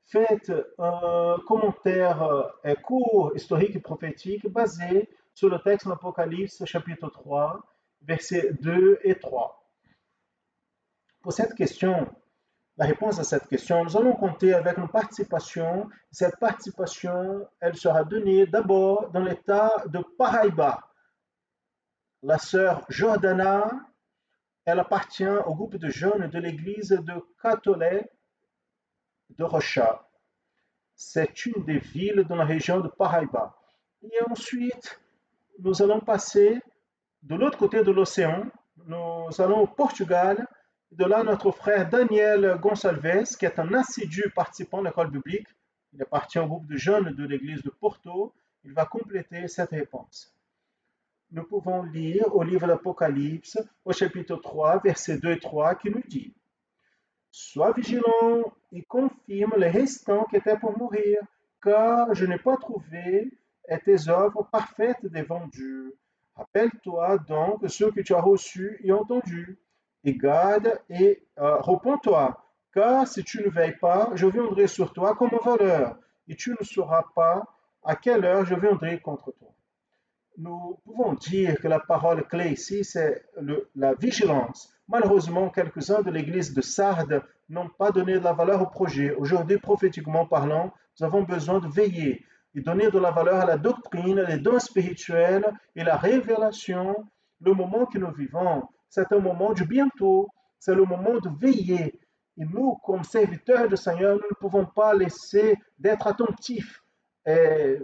faites un commentaire court, historique et prophétique basé sur le texte de l'Apocalypse chapitre 3, versets 2 et 3. Pour cette question, la réponse à cette question, nous allons compter avec une participation. Cette participation, elle sera donnée d'abord dans l'état de Paraíba. La sœur Jordana, elle appartient au groupe de jeunes de l'église de Catholique de Rocha. C'est une des villes dans la région de Paraíba. Et ensuite, nous allons passer de l'autre côté de l'océan. Nous allons au Portugal. De là, notre frère Daniel Gonçalves, qui est un assidu participant de l'école biblique, il appartient au groupe de jeunes de l'église de Porto, il va compléter cette réponse. Nous pouvons lire au livre d'Apocalypse, au chapitre 3, versets 2 et 3, qui nous dit: Sois vigilant et confirme les restants qui étaient pour mourir, car je n'ai pas trouvé tes œuvres parfaites devant Dieu. Rappelle-toi donc ce que tu as reçu et entendu, et garde et repens-toi, car si tu ne veilles pas, je viendrai sur toi comme un voleur, et tu ne sauras pas à quelle heure je viendrai contre toi. Nous pouvons dire que la parole clé ici, c'est la vigilance. Malheureusement, quelques-uns de l'église de Sardes n'ont pas donné de la valeur au projet. Aujourd'hui, prophétiquement parlant, nous avons besoin de veiller et donner de la valeur à la doctrine, les dons spirituels et la révélation. Le moment que nous vivons, c'est un moment du bientôt, c'est le moment de veiller. Et nous, comme serviteurs du Seigneur, nous ne pouvons pas laisser d'être attentifs et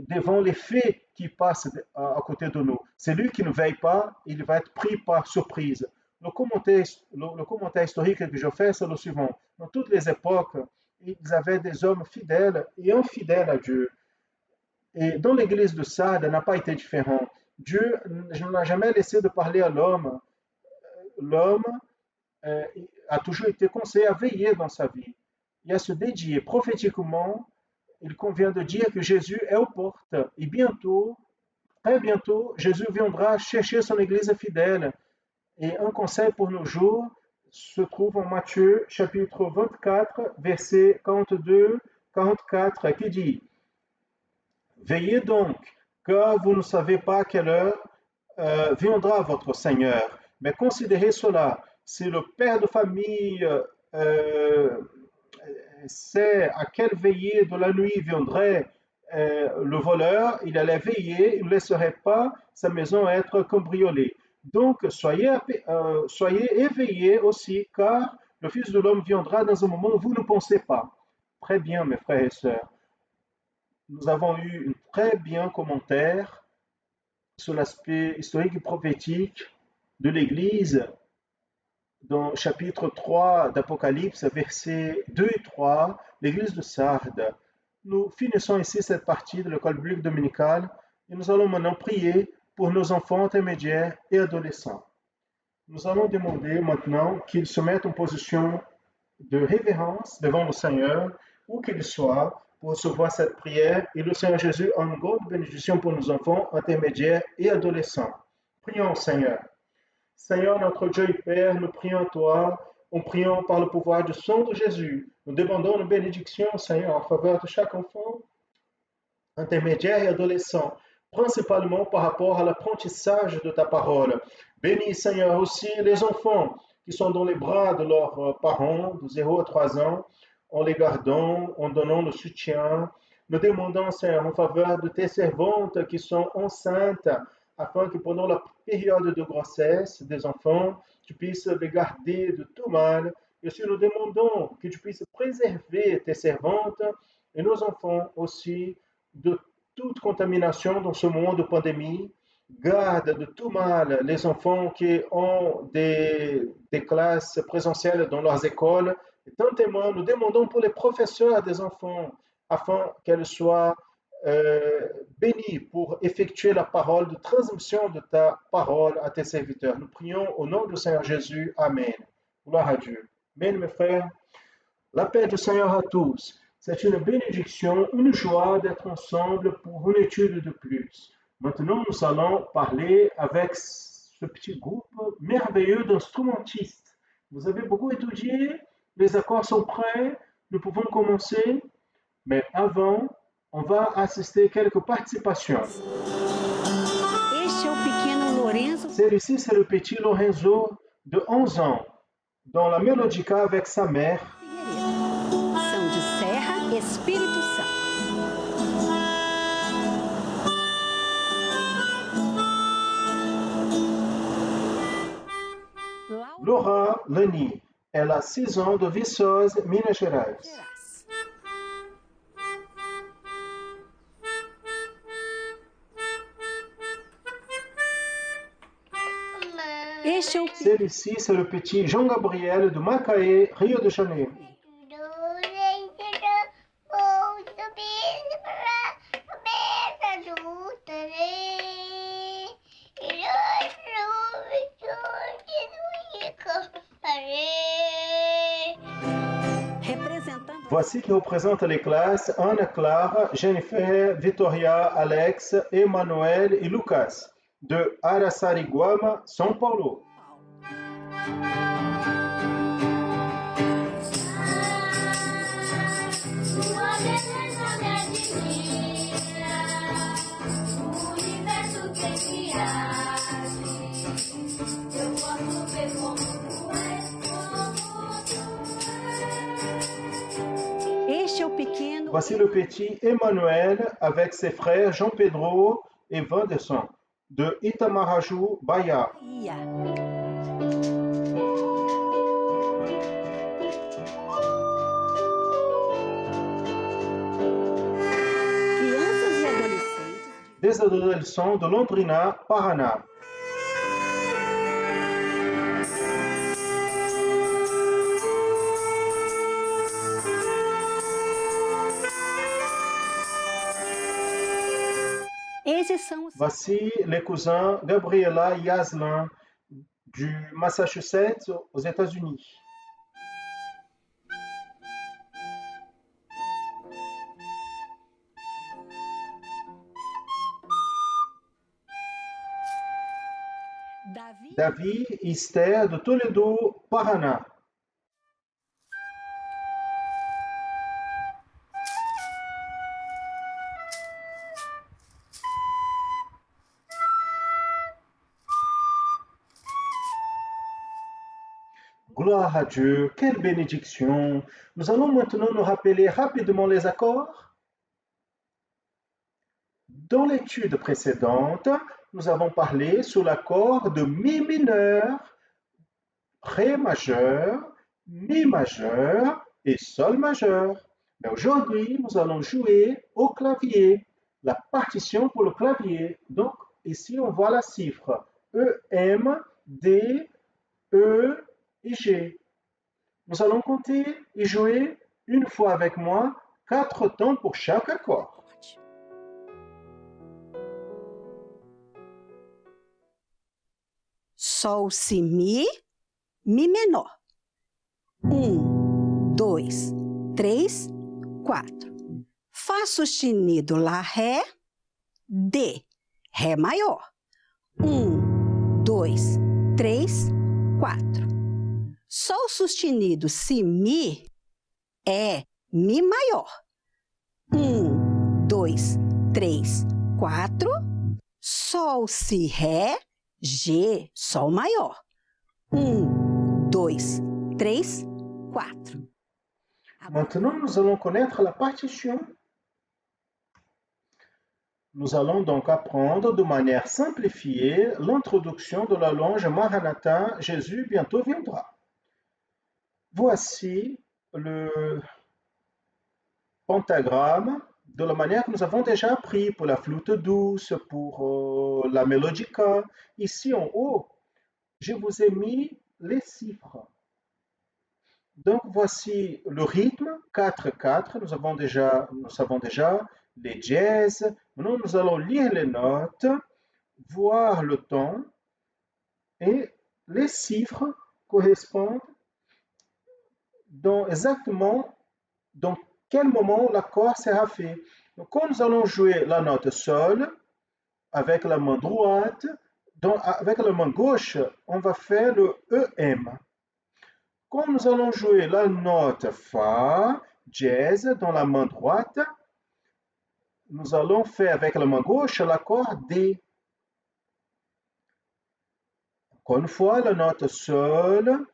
devant les faits qui passent à côté de nous. Celui qui ne veille pas, il va être pris par surprise. Le commentaire historique que je fais, c'est le suivant. Dans toutes les époques, ils avaient des hommes fidèles et infidèles à Dieu. Et dans l'église de Sardes, n'a pas été différent. Dieu n'a jamais laissé de parler à l'homme. L'homme a toujours été conseillé à veiller dans sa vie et à se dédier prophétiquement. Il convient de dire que Jésus est aux portes et bientôt, très bientôt, Jésus viendra chercher son église fidèle. Et un conseil pour nos jours se trouve en Matthieu chapitre 24, verset 42-44, qui dit: Veillez donc, car vous ne savez pas à quelle heure viendra votre Seigneur. Mais considérez cela, si le père de famille sait à quelle veillée de la nuit viendrait le voleur, il allait veiller, il ne laisserait pas sa maison être cambriolée. Donc, soyez éveillés aussi, car le Fils de l'homme viendra dans un moment où vous ne pensez pas. Très bien, mes frères et sœurs. Nous avons eu un très bien commentaire sur l'aspect historique et prophétique de l'Église dans le chapitre 3 d'Apocalypse, versets 2 et 3, l'Église de Sardes. Nous finissons ici cette partie de l'école biblique dominicale et nous allons maintenant prier pour nos enfants intermédiaires et adolescents. Nous allons demander maintenant qu'ils se mettent en position de révérence devant le Seigneur, où qu'ils soient, pour recevoir cette prière. Et le Seigneur Jésus a une grande bénédiction pour nos enfants intermédiaires et adolescents. Prions au Seigneur. Seigneur, notre Dieu et Père, nous prions à toi, en priant par le pouvoir du sang de Jésus. Nous demandons une bénédiction, Seigneur, en faveur de chaque enfant intermédiaire et adolescent, principalement par rapport à l'apprentissage de ta parole. Bénis, Seigneur, aussi les enfants qui sont dans les bras de leurs parents de 0 à 3 ans, en les gardant, en donnant le soutien. Nous demandons, Seigneur, en faveur de tes servantes qui sont enceintes, afin que pendant la période de grossesse des enfants, tu puisses les garder de tout mal. Et aussi, nous demandons que tu puisses préserver tes servantes et nos enfants aussi de toute contamination dans ce moment de pandémie. Garde de tout mal les enfants qui ont des classes présentielles dans leurs écoles. Et tant nous demandons pour les professeurs des enfants, afin qu'elles soient béni pour effectuer la parole de transmission de ta parole à tes serviteurs. Nous prions au nom du Seigneur Jésus. Amen. Gloire à Dieu. Amen, mes frères. La paix du Seigneur à tous. C'est une bénédiction, une joie d'être ensemble pour une étude de plus. Maintenant, nous allons parler avec ce petit groupe merveilleux d'instrumentistes. Vous avez beaucoup étudié, les accords sont prêts, nous pouvons commencer, mais avant, on va assister quelques participations. Este é o pequeno Lorenzo Celui-ci, c'est le petit Lorenzo de 11 ans, dans la mélodica avec sa mère. Figueiredo. São de Serra, Espírito Santo. Laura Lani, elle a 6 ans de Viçosa, Minas Gerais. Gerais. Este é o Celui-ci, c'est le petit Jean-Gabriel de Macaé, Rio de Janeiro. Vou subir pra cabeça do trem. E nós representando Voici qui représente les classes Anna Clara, Jennifer, Victoria, Alex, Emmanuel et Lucas de Araçariguama, São Paulo. Sua beleza me admira, o universo tem criado. Eu posso ver como tu és, Este é o pequeno Voici le petit Emmanuel avec ses frères Jean-Pedro et Vanderson de Itamaraju, Bahia. Ia. Crianças e adolescentes Des adolescents de Londrina, Paraná. Esses são os Voici les cousins Gabriela et Aslan du Massachusetts aux États-Unis. Davi David et Esther de Toledo, Paraná. Gloire à Dieu, quelle bénédiction! Nous allons maintenant nous rappeler rapidement les accords. Dans l'étude précédente, nous avons parlé sur l'accord de Mi mineur, Ré majeur, Mi majeur et Sol majeur. Mais aujourd'hui, nous allons jouer au clavier, la partition pour le clavier. Donc, ici, on voit la cifre E, M, D, E et G. Nous allons compter et jouer une fois avec moi 4 temps pour chaque accord. Sol, Si, Mi, Mi menor. 1, 2, 3, 4. Fá sustenido, Lá, Ré, D, Ré maior. 1, 2, 3, 4. Sol sustenido, Si, Mi, é Mi maior. 1, 2, 3, 4. Sol, Si, Ré, G, Sol maior. 1, 2, 3, 4. Maintenant, nous allons connaître la partition. Nous allons donc apprendre de manière simplifiée l'introduction de la louange Maranatha, Jésus bientôt viendra. Voici le pentagramme de la manière que nous avons déjà appris pour la flûte douce, pour la mélodica. Ici en haut, je vous ai mis les chiffres. Donc voici le rythme 4-4, nous savons déjà les dièses. Maintenant, nous allons lire les notes, voir le ton et les chiffres correspondent exactement dans quel moment l'accord sera fait. Donc, quand nous allons jouer la note sol avec la main droite, avec la main gauche, on va faire le EM. Quand nous allons jouer la note Fa, dièse, dans la main droite, nous allons faire avec la main gauche l'accord D. Encore une fois, la note Sol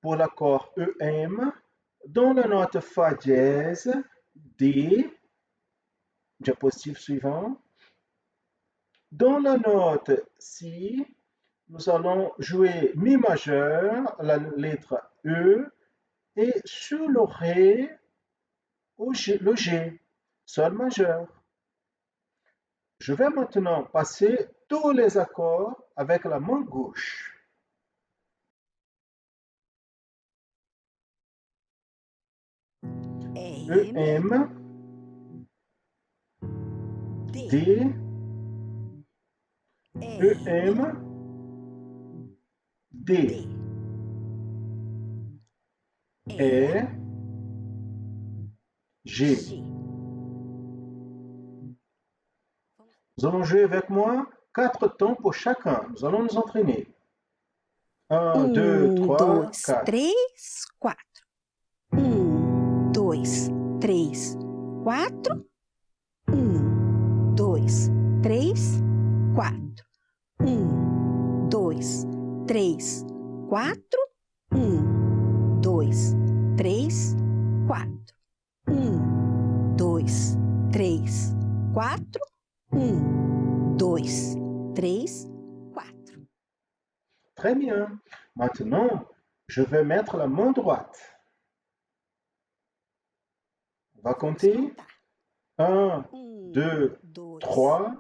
pour l'accord EM, dans la note Fa dièse, D, diapositive suivant. Dans la note Si, nous allons jouer Mi majeur, la lettre E, et sur le Ré, le G, Sol majeur. Je vais maintenant passer tous les accords avec la main gauche. EM, D, EM, D, E, G. Nous allons jouer avec moi 4 temps pour chacun. Nous allons nous entraîner. 1, 2, 3, 4. 3, 4. 1, 2, 3, 4. 1, 2, 3, 4. 1, 2, 3, 4. 1, 2, 3, 4. 1, 2, 3, 4. 1, 2, 3, 4. Très bien. Maintenant, je vais mettre la main droite. On va compter. 1, 2, 3,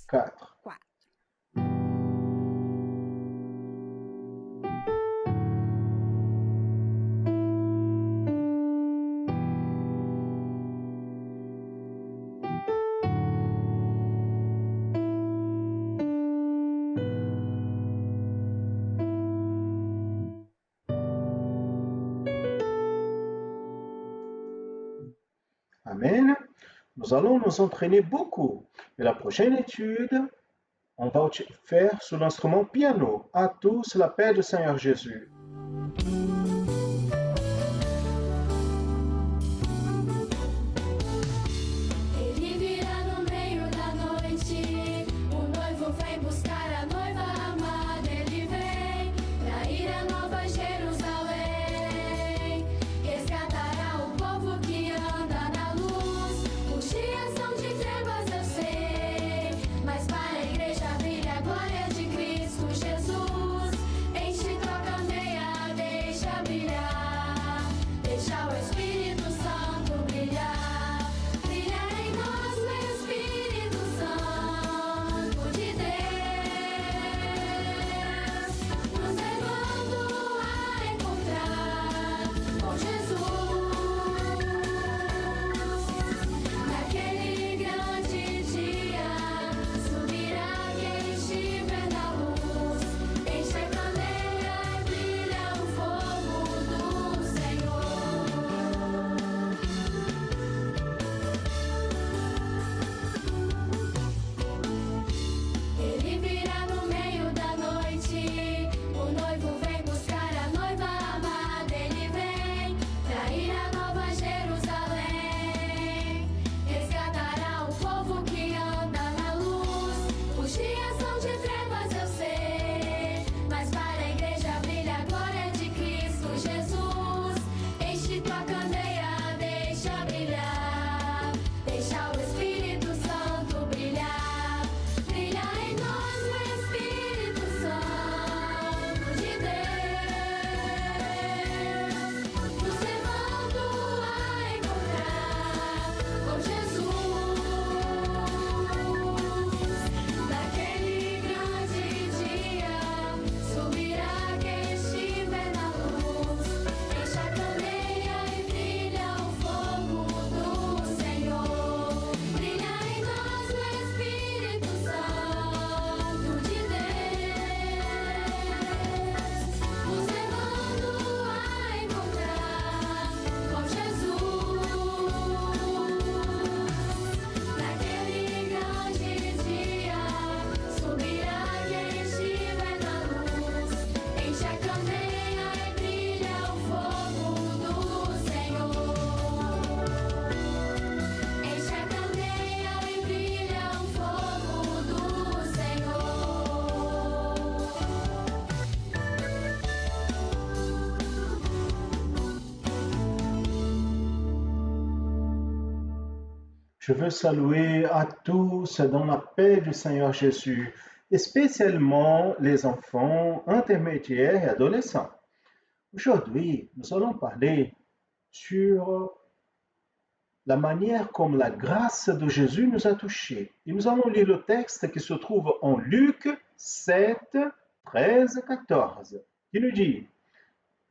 4. Amen. Nous allons nous entraîner beaucoup. Et la prochaine étude, on va faire sur l'instrument piano. À tous la paix du Seigneur Jésus. Ele virá no meio da noite, o noivo vem buscar a noiva amada. Ele vem pra ir a Nova Jerusalém, resgatará o povo que anda na luz. Os dias são de trevas, eu sei, mas para a igreja brilha a glória de Cristo Jesus. Enche tua candeia, deixa Je veux saluer à tous dans la paix du Seigneur Jésus, et spécialement les enfants intermédiaires et adolescents. Aujourd'hui, nous allons parler sur la manière comme la grâce de Jésus nous a touchés. Et nous allons lire le texte qui se trouve en Luc 7, 13, 14, qui nous dit: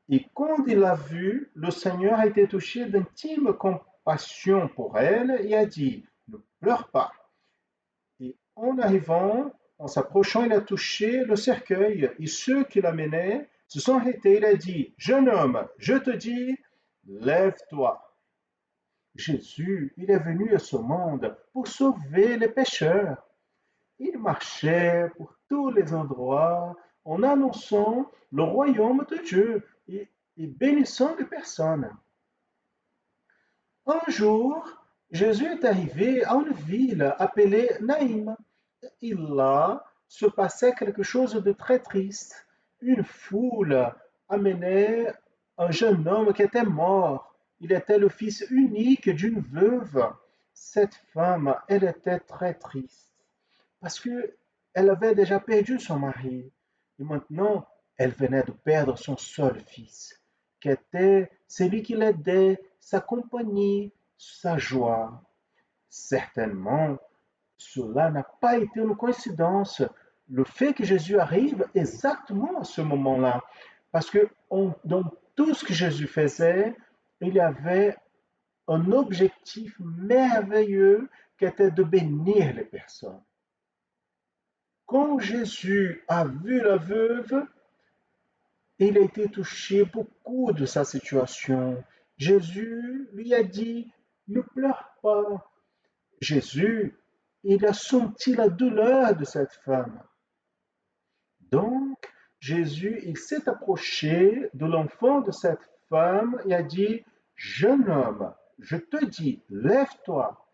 Et quand il l'a vu, le Seigneur a été touché d'intime compassion pour elle et a dit: Ne pleure pas. Et en s'approchant, il a touché le cercueil, et ceux qui l'amenaient se sont arrêtés. Il a dit: Jeune homme, je te dis, lève-toi. Jésus, il est venu à ce monde pour sauver les pécheurs. Il marchait pour tous les endroits en annonçant le royaume de Dieu et bénissant les personnes. Un jour, Jésus est arrivé à une ville appelée Naïm. Et là se passait quelque chose de très triste. Une foule amenait un jeune homme qui était mort. Il était le fils unique d'une veuve. Cette femme, elle était très triste parce que elle avait déjà perdu son mari et maintenant elle venait de perdre son seul fils, qui était celui qui l'aidait, sa compagnie, sa joie. Certainement, cela n'a pas été une coïncidence. Le fait que Jésus arrive exactement à ce moment-là, parce que dans tout ce que Jésus faisait, il y avait un objectif merveilleux qui était de bénir les personnes. Quand Jésus a vu la veuve, il a été touché beaucoup de sa situation. Jésus lui a dit: Ne pleure pas. Jésus, il a senti la douleur de cette femme. Donc, Jésus, il s'est approché de l'enfant de cette femme et a dit: Jeune homme, je te dis, lève-toi.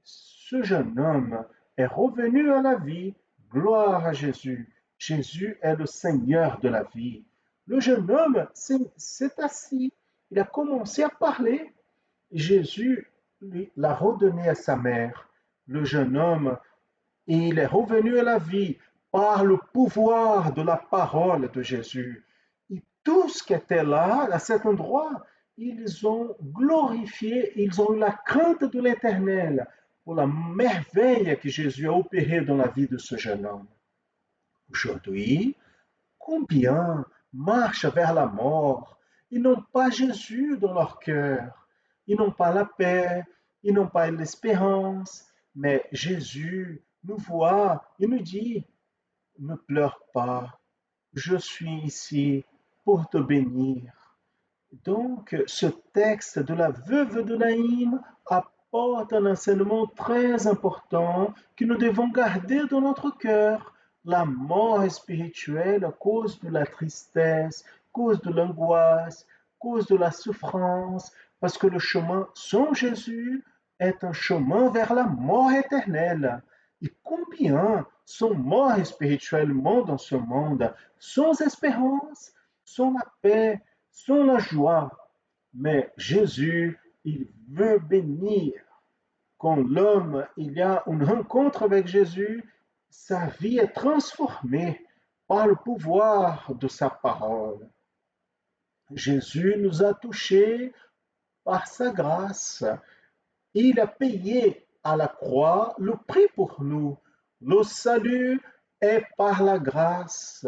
Ce jeune homme est revenu à la vie. Gloire à Jésus. Jésus est le Seigneur de la vie. Le jeune homme s'est assis. Il a commencé à parler. Jésus l'a redonné à sa mère. Le jeune homme, il est revenu à la vie par le pouvoir de la parole de Jésus. Et tous qui étaient là, à cet endroit, ils ont glorifié, ils ont eu la crainte de l'Éternel pour la merveille que Jésus a opérée dans la vie de ce jeune homme. Aujourd'hui, combien marchent vers la mort? Ils n'ont pas Jésus dans leur cœur. Ils n'ont pas la paix, ils n'ont pas l'espérance. Mais Jésus nous voit et nous dit: Ne pleure pas, je suis ici pour te bénir. Donc, ce texte de la veuve de Naïm apporte un enseignement très important que nous devons garder dans notre cœur. La mort spirituelle à cause de la tristesse, à cause de l'angoisse, à cause de la souffrance, parce que le chemin sans Jésus est un chemin vers la mort éternelle. Et combien sont morts spirituellement dans ce monde, sans espérance, sans la paix, sans la joie. Mais Jésus, il veut bénir. Quand l'homme, il y a une rencontre avec Jésus, sa vie est transformée par le pouvoir de sa parole. Jésus nous a touchés par sa grâce. Il a payé à la croix le prix pour nous. Le salut est par la grâce.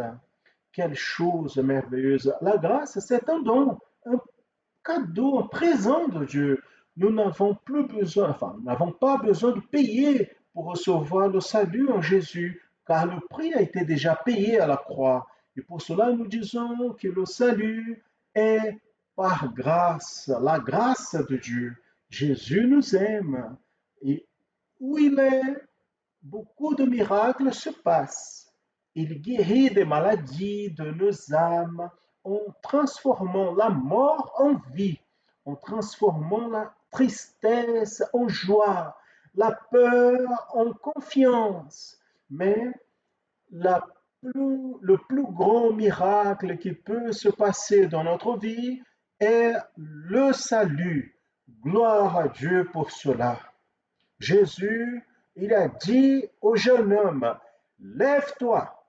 Quelle chose merveilleuse. La grâce, c'est un don, un cadeau, un présent de Dieu. Nous n'avons pas besoin de payer pour recevoir le salut en Jésus, car le prix a été déjà payé à la croix. Et pour cela, nous disons que le salut est par grâce, la grâce de Dieu. Jésus nous aime. Et où il est, beaucoup de miracles se passent. Il guérit des maladies de nos âmes en transformant la mort en vie, en transformant la tristesse en joie, la peur en confiance. Mais le plus grand miracle qui peut se passer dans notre vie est le salut. Gloire à Dieu pour cela. Jésus, il a dit au jeune homme, lève-toi.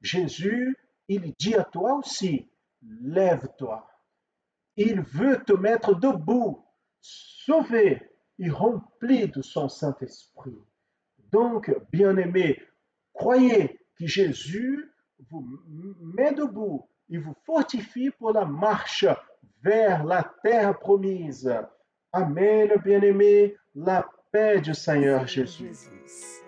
Jésus, il dit à toi aussi, lève-toi. Il veut te mettre debout, sauvé et rempli de son Saint-Esprit. Donc, bien-aimés, croyez que Jésus vous met debout, il vous fortifie pour la marche vers la terre promise. Amen, bien-aimés, la paix du Seigneur Jésus. Jesus.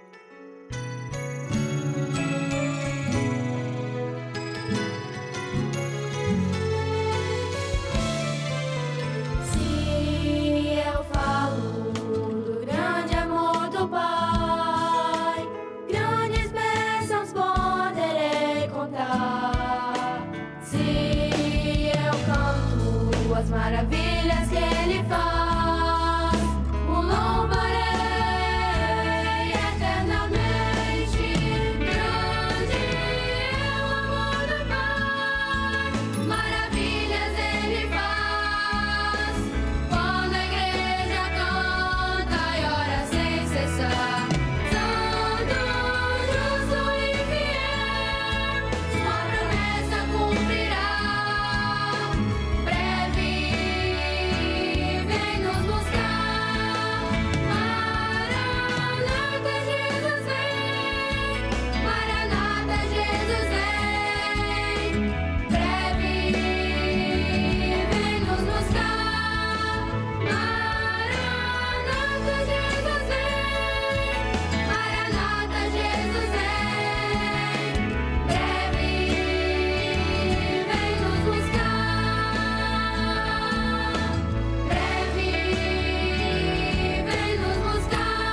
Se eu falo do grande amor do Pai, grandes bênçãos poderei contar. Se eu canto as maravilhas que Ele faz, o louvarei eternamente. Grande é o amor do Pai, maravilhas Ele faz. Quando a igreja canta e ora sem cessar, Santo, justo e fiel, sua promessa cumprirá. Breve vem nos buscar. Maranata, Jesus vem. Maranata, Jesus vem. Breve vem nos buscar. Maranata, Jesus vem. Maranata, Jesus vem. Breve vem nos buscar. Breve vem nos buscar. Breve vem nos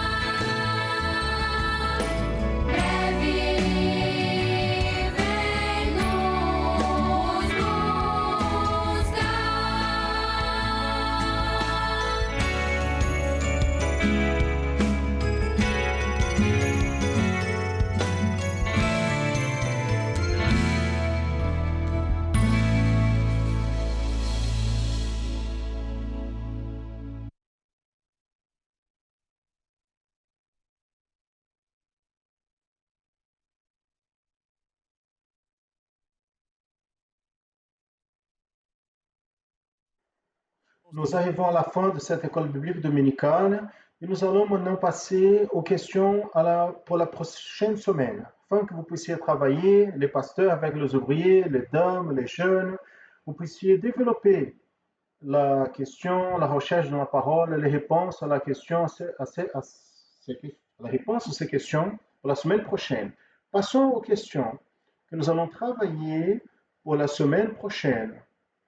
Nous arrivons à la fin de cette école biblique dominicale et nous allons maintenant passer aux questions pour la prochaine semaine, afin que vous puissiez travailler, les pasteurs avec les ouvriers, les dames, les jeunes, vous puissiez développer la question, la recherche de la parole, les réponses à la question, la réponse à ces questions pour la semaine prochaine. Passons aux questions que nous allons travailler pour la semaine prochaine,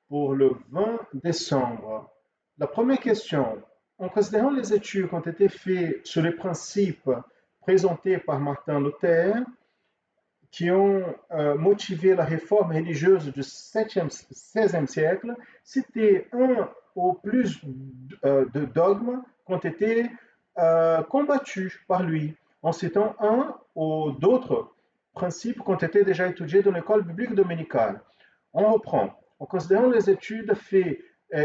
pour le 20 décembre. La première question, en considérant les études qui ont été faites sur les principes présentés par Martin Luther, qui ont motivé la réforme religieuse du XVIe siècle, c'était un ou plus de dogmes qui ont été combattus par lui, en citant un ou d'autres principes qui ont été déjà étudiés dans l'école biblique dominicale. On reprend. En considérant les études faites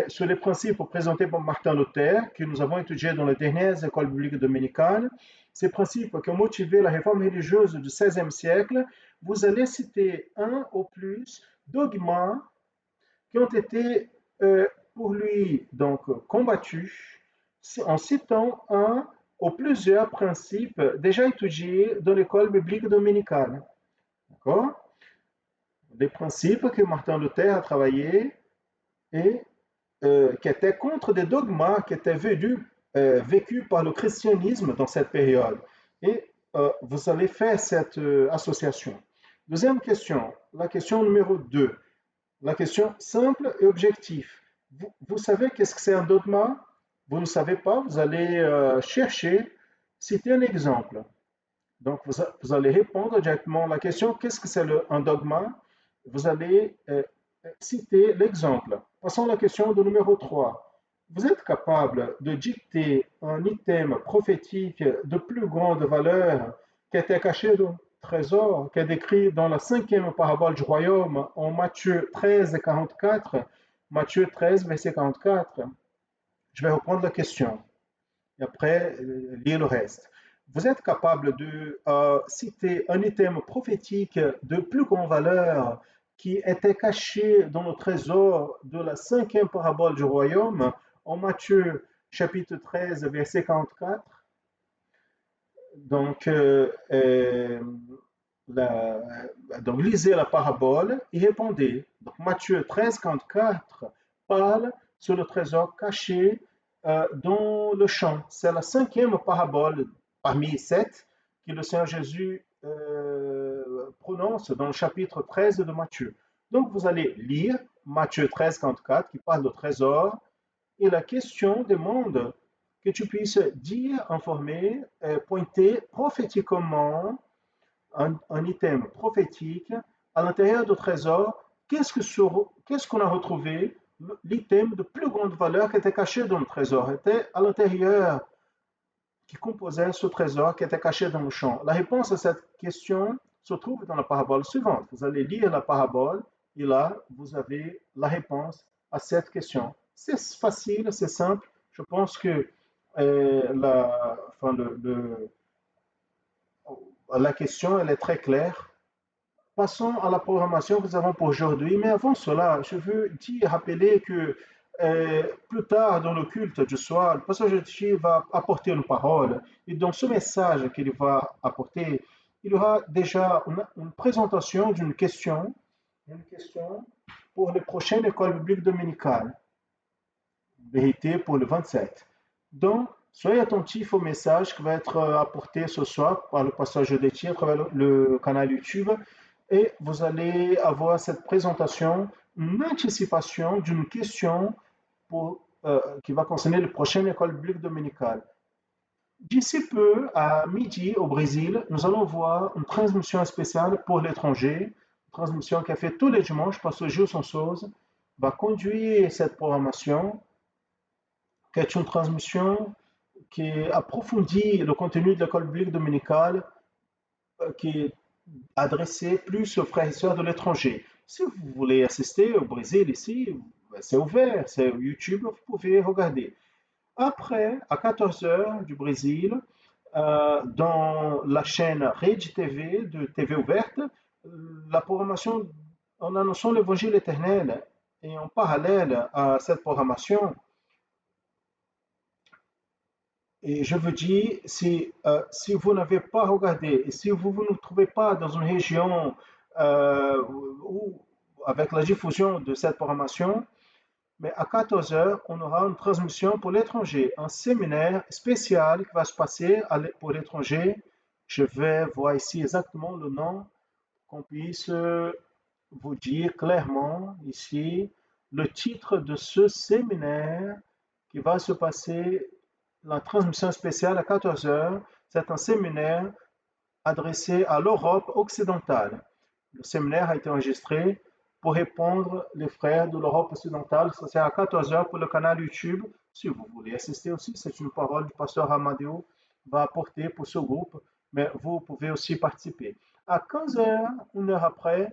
sur les principes présentés par Martin Luther, que nous avons étudiés dans les dernières écoles bibliques dominicales, ces principes qui ont motivé la réforme religieuse du XVIe siècle, vous allez citer un ou plus dogmes qui ont été pour lui donc combattus en citant un ou plusieurs principes déjà étudiés dans l'école biblique dominicale. D'accord? Des principes que Martin Luther a travaillé et qui étaient contre des dogmes qui étaient vécus par le christianisme dans cette période. Et vous allez faire cette association. Deuxième question, la question numéro 2. La question simple et objective. Vous savez qu'est-ce que c'est un dogme? Vous ne savez pas, vous allez chercher, citer un exemple. Donc, vous allez répondre directement à la question, qu'est-ce que c'est un dogme? Vous allez citer l'exemple. Passons à la question de numéro 3. Vous êtes capable de dicter un item prophétique de plus grande valeur qui était caché dans le trésor, qui est décrit dans la 5e parabole du royaume en Matthieu 13, 44. Matthieu 13, verset 44. Je vais reprendre la question. et après lire le reste. Vous êtes capable de citer un item prophétique de plus grande valeur qui était caché dans le trésor de la cinquième parabole du royaume en Matthieu chapitre 13, verset 44. Donc, donc lisez la parabole et répondez. Donc Matthieu 13, 44 parle sur le trésor caché dans le champ. C'est la cinquième parabole parmi 7 que le Seigneur Jésus prononce dans le chapitre 13 de Matthieu. Donc vous allez lire Matthieu 13, 44 qui parle de trésor et la question demande que tu puisses dire, informer, pointer prophétiquement un item prophétique à l'intérieur du trésor. Qu'est-ce qu'on a retrouvé? L'item de plus grande valeur qui était caché dans le trésor, était à l'intérieur, qui composait ce trésor qui était caché dans le champ. La réponse à cette question se trouve dans la parabole suivante. Vous allez lire la parabole et là, vous avez la réponse à cette question. C'est facile, c'est simple. Je pense que la question elle est très claire. Passons à la programmation que nous avons pour aujourd'hui. Mais avant cela, je veux rappeler que plus tard dans le culte du soir, le pasteur Jésus va apporter une parole. Et dans ce message qu'il va apporter, il y aura déjà une présentation d'une question, pour les prochaines écoles bibliques dominicales, vérité pour le 27. Donc, soyez attentifs au message qui va être apporté ce soir par le pasteur Jésus à travers le canal YouTube. Et vous allez avoir cette présentation, une anticipation d'une question qui va concerner la prochaine école biblique dominicale. D'ici peu, à midi au Brésil, nous allons voir une transmission spéciale pour l'étranger, une transmission qui est faite tous les dimanches par ce Gilson Souza, va conduire cette programmation, qui est une transmission qui approfondit le contenu de l'école biblique dominicale, qui est adressé plus aux frères et sœurs de l'étranger. Si vous voulez assister au Brésil ici, c'est ouvert, c'est YouTube, vous pouvez regarder. Après, à 14h du Brésil, dans la chaîne Rede TV de TV ouverte, la programmation en annonçant l'évangile éternel. Et en parallèle à cette programmation, et je vous dis, si vous n'avez pas regardé, et si vous ne trouvez pas dans une région où, avec la diffusion de cette programmation, mais à 14h, on aura une transmission pour l'étranger, un séminaire spécial qui va se passer pour l'étranger. Je vais voir ici exactement le nom, qu'on puisse vous dire clairement ici le titre de ce séminaire qui va se passer. La transmission spéciale à 14h, c'est un séminaire adressé à l'Europe occidentale. Le séminaire a été enregistré pour répondre les frères de l'Europe occidentale. Ça c'est à 14h pour le canal YouTube. Si vous voulez assister aussi, c'est une parole du pasteur Amadeo va apporter pour ce groupe, mais vous pouvez aussi participer. À 15h, une heure après,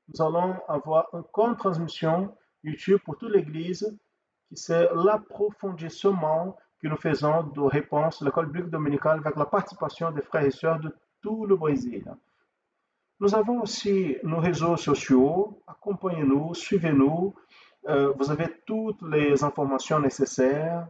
nous allons avoir une transmission YouTube pour toute l'Église, qui c'est l'approfondissement que nous faisons de réponse à l'école biblique dominicale avec la participation des frères et sœurs de tout le Brésil. Nous avons aussi nos réseaux sociaux. Accompagnez-nous, suivez-nous. Vous avez toutes les informations nécessaires,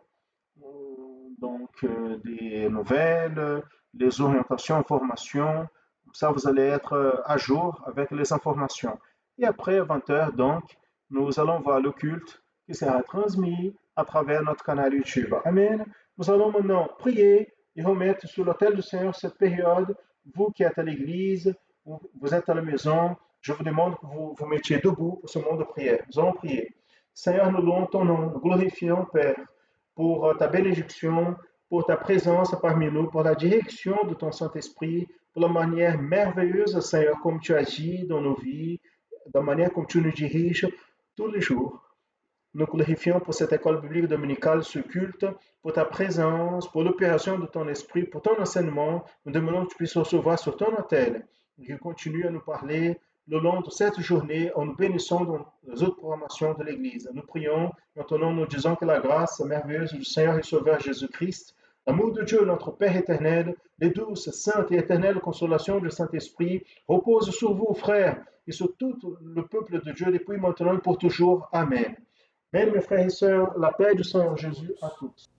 donc des nouvelles, les orientations, informations. Ça, vous allez être à jour avec les informations. Et après 20h, donc, nous allons voir le culte qui sera transmis à travers notre canal YouTube. Amen. Nous allons maintenant prier et remettre sur l'autel du Seigneur cette période. Vous qui êtes à l'église, vous êtes à la maison, je vous demande que vous vous mettiez debout pour ce moment de prière. Nous allons prier. Seigneur, nous louons ton nom, nous glorifions, Père, pour ta bénédiction, pour ta présence parmi nous, pour la direction de ton Saint-Esprit, pour la manière merveilleuse, Seigneur, comme tu agis dans nos vies, de la manière comme tu nous diriges tous les jours. Nous glorifions pour cette école biblique dominicale, ce culte, pour ta présence, pour l'opération de ton esprit, pour ton enseignement. Nous demandons que tu puisses recevoir sur ton autel et que continue à nous parler le long de cette journée en nous bénissant dans les autres programmations de l'Église. Nous prions, maintenant nous disons que la grâce merveilleuse du Seigneur et Sauveur Jésus-Christ, L'amour de Dieu, notre Père éternel, les douces, saintes et éternelles consolations du Saint-Esprit reposent sur vous, frères, et sur tout le peuple de Dieu depuis maintenant et pour toujours. Amen. Même mes frères et sœurs, la paix du Seigneur Jésus à tous.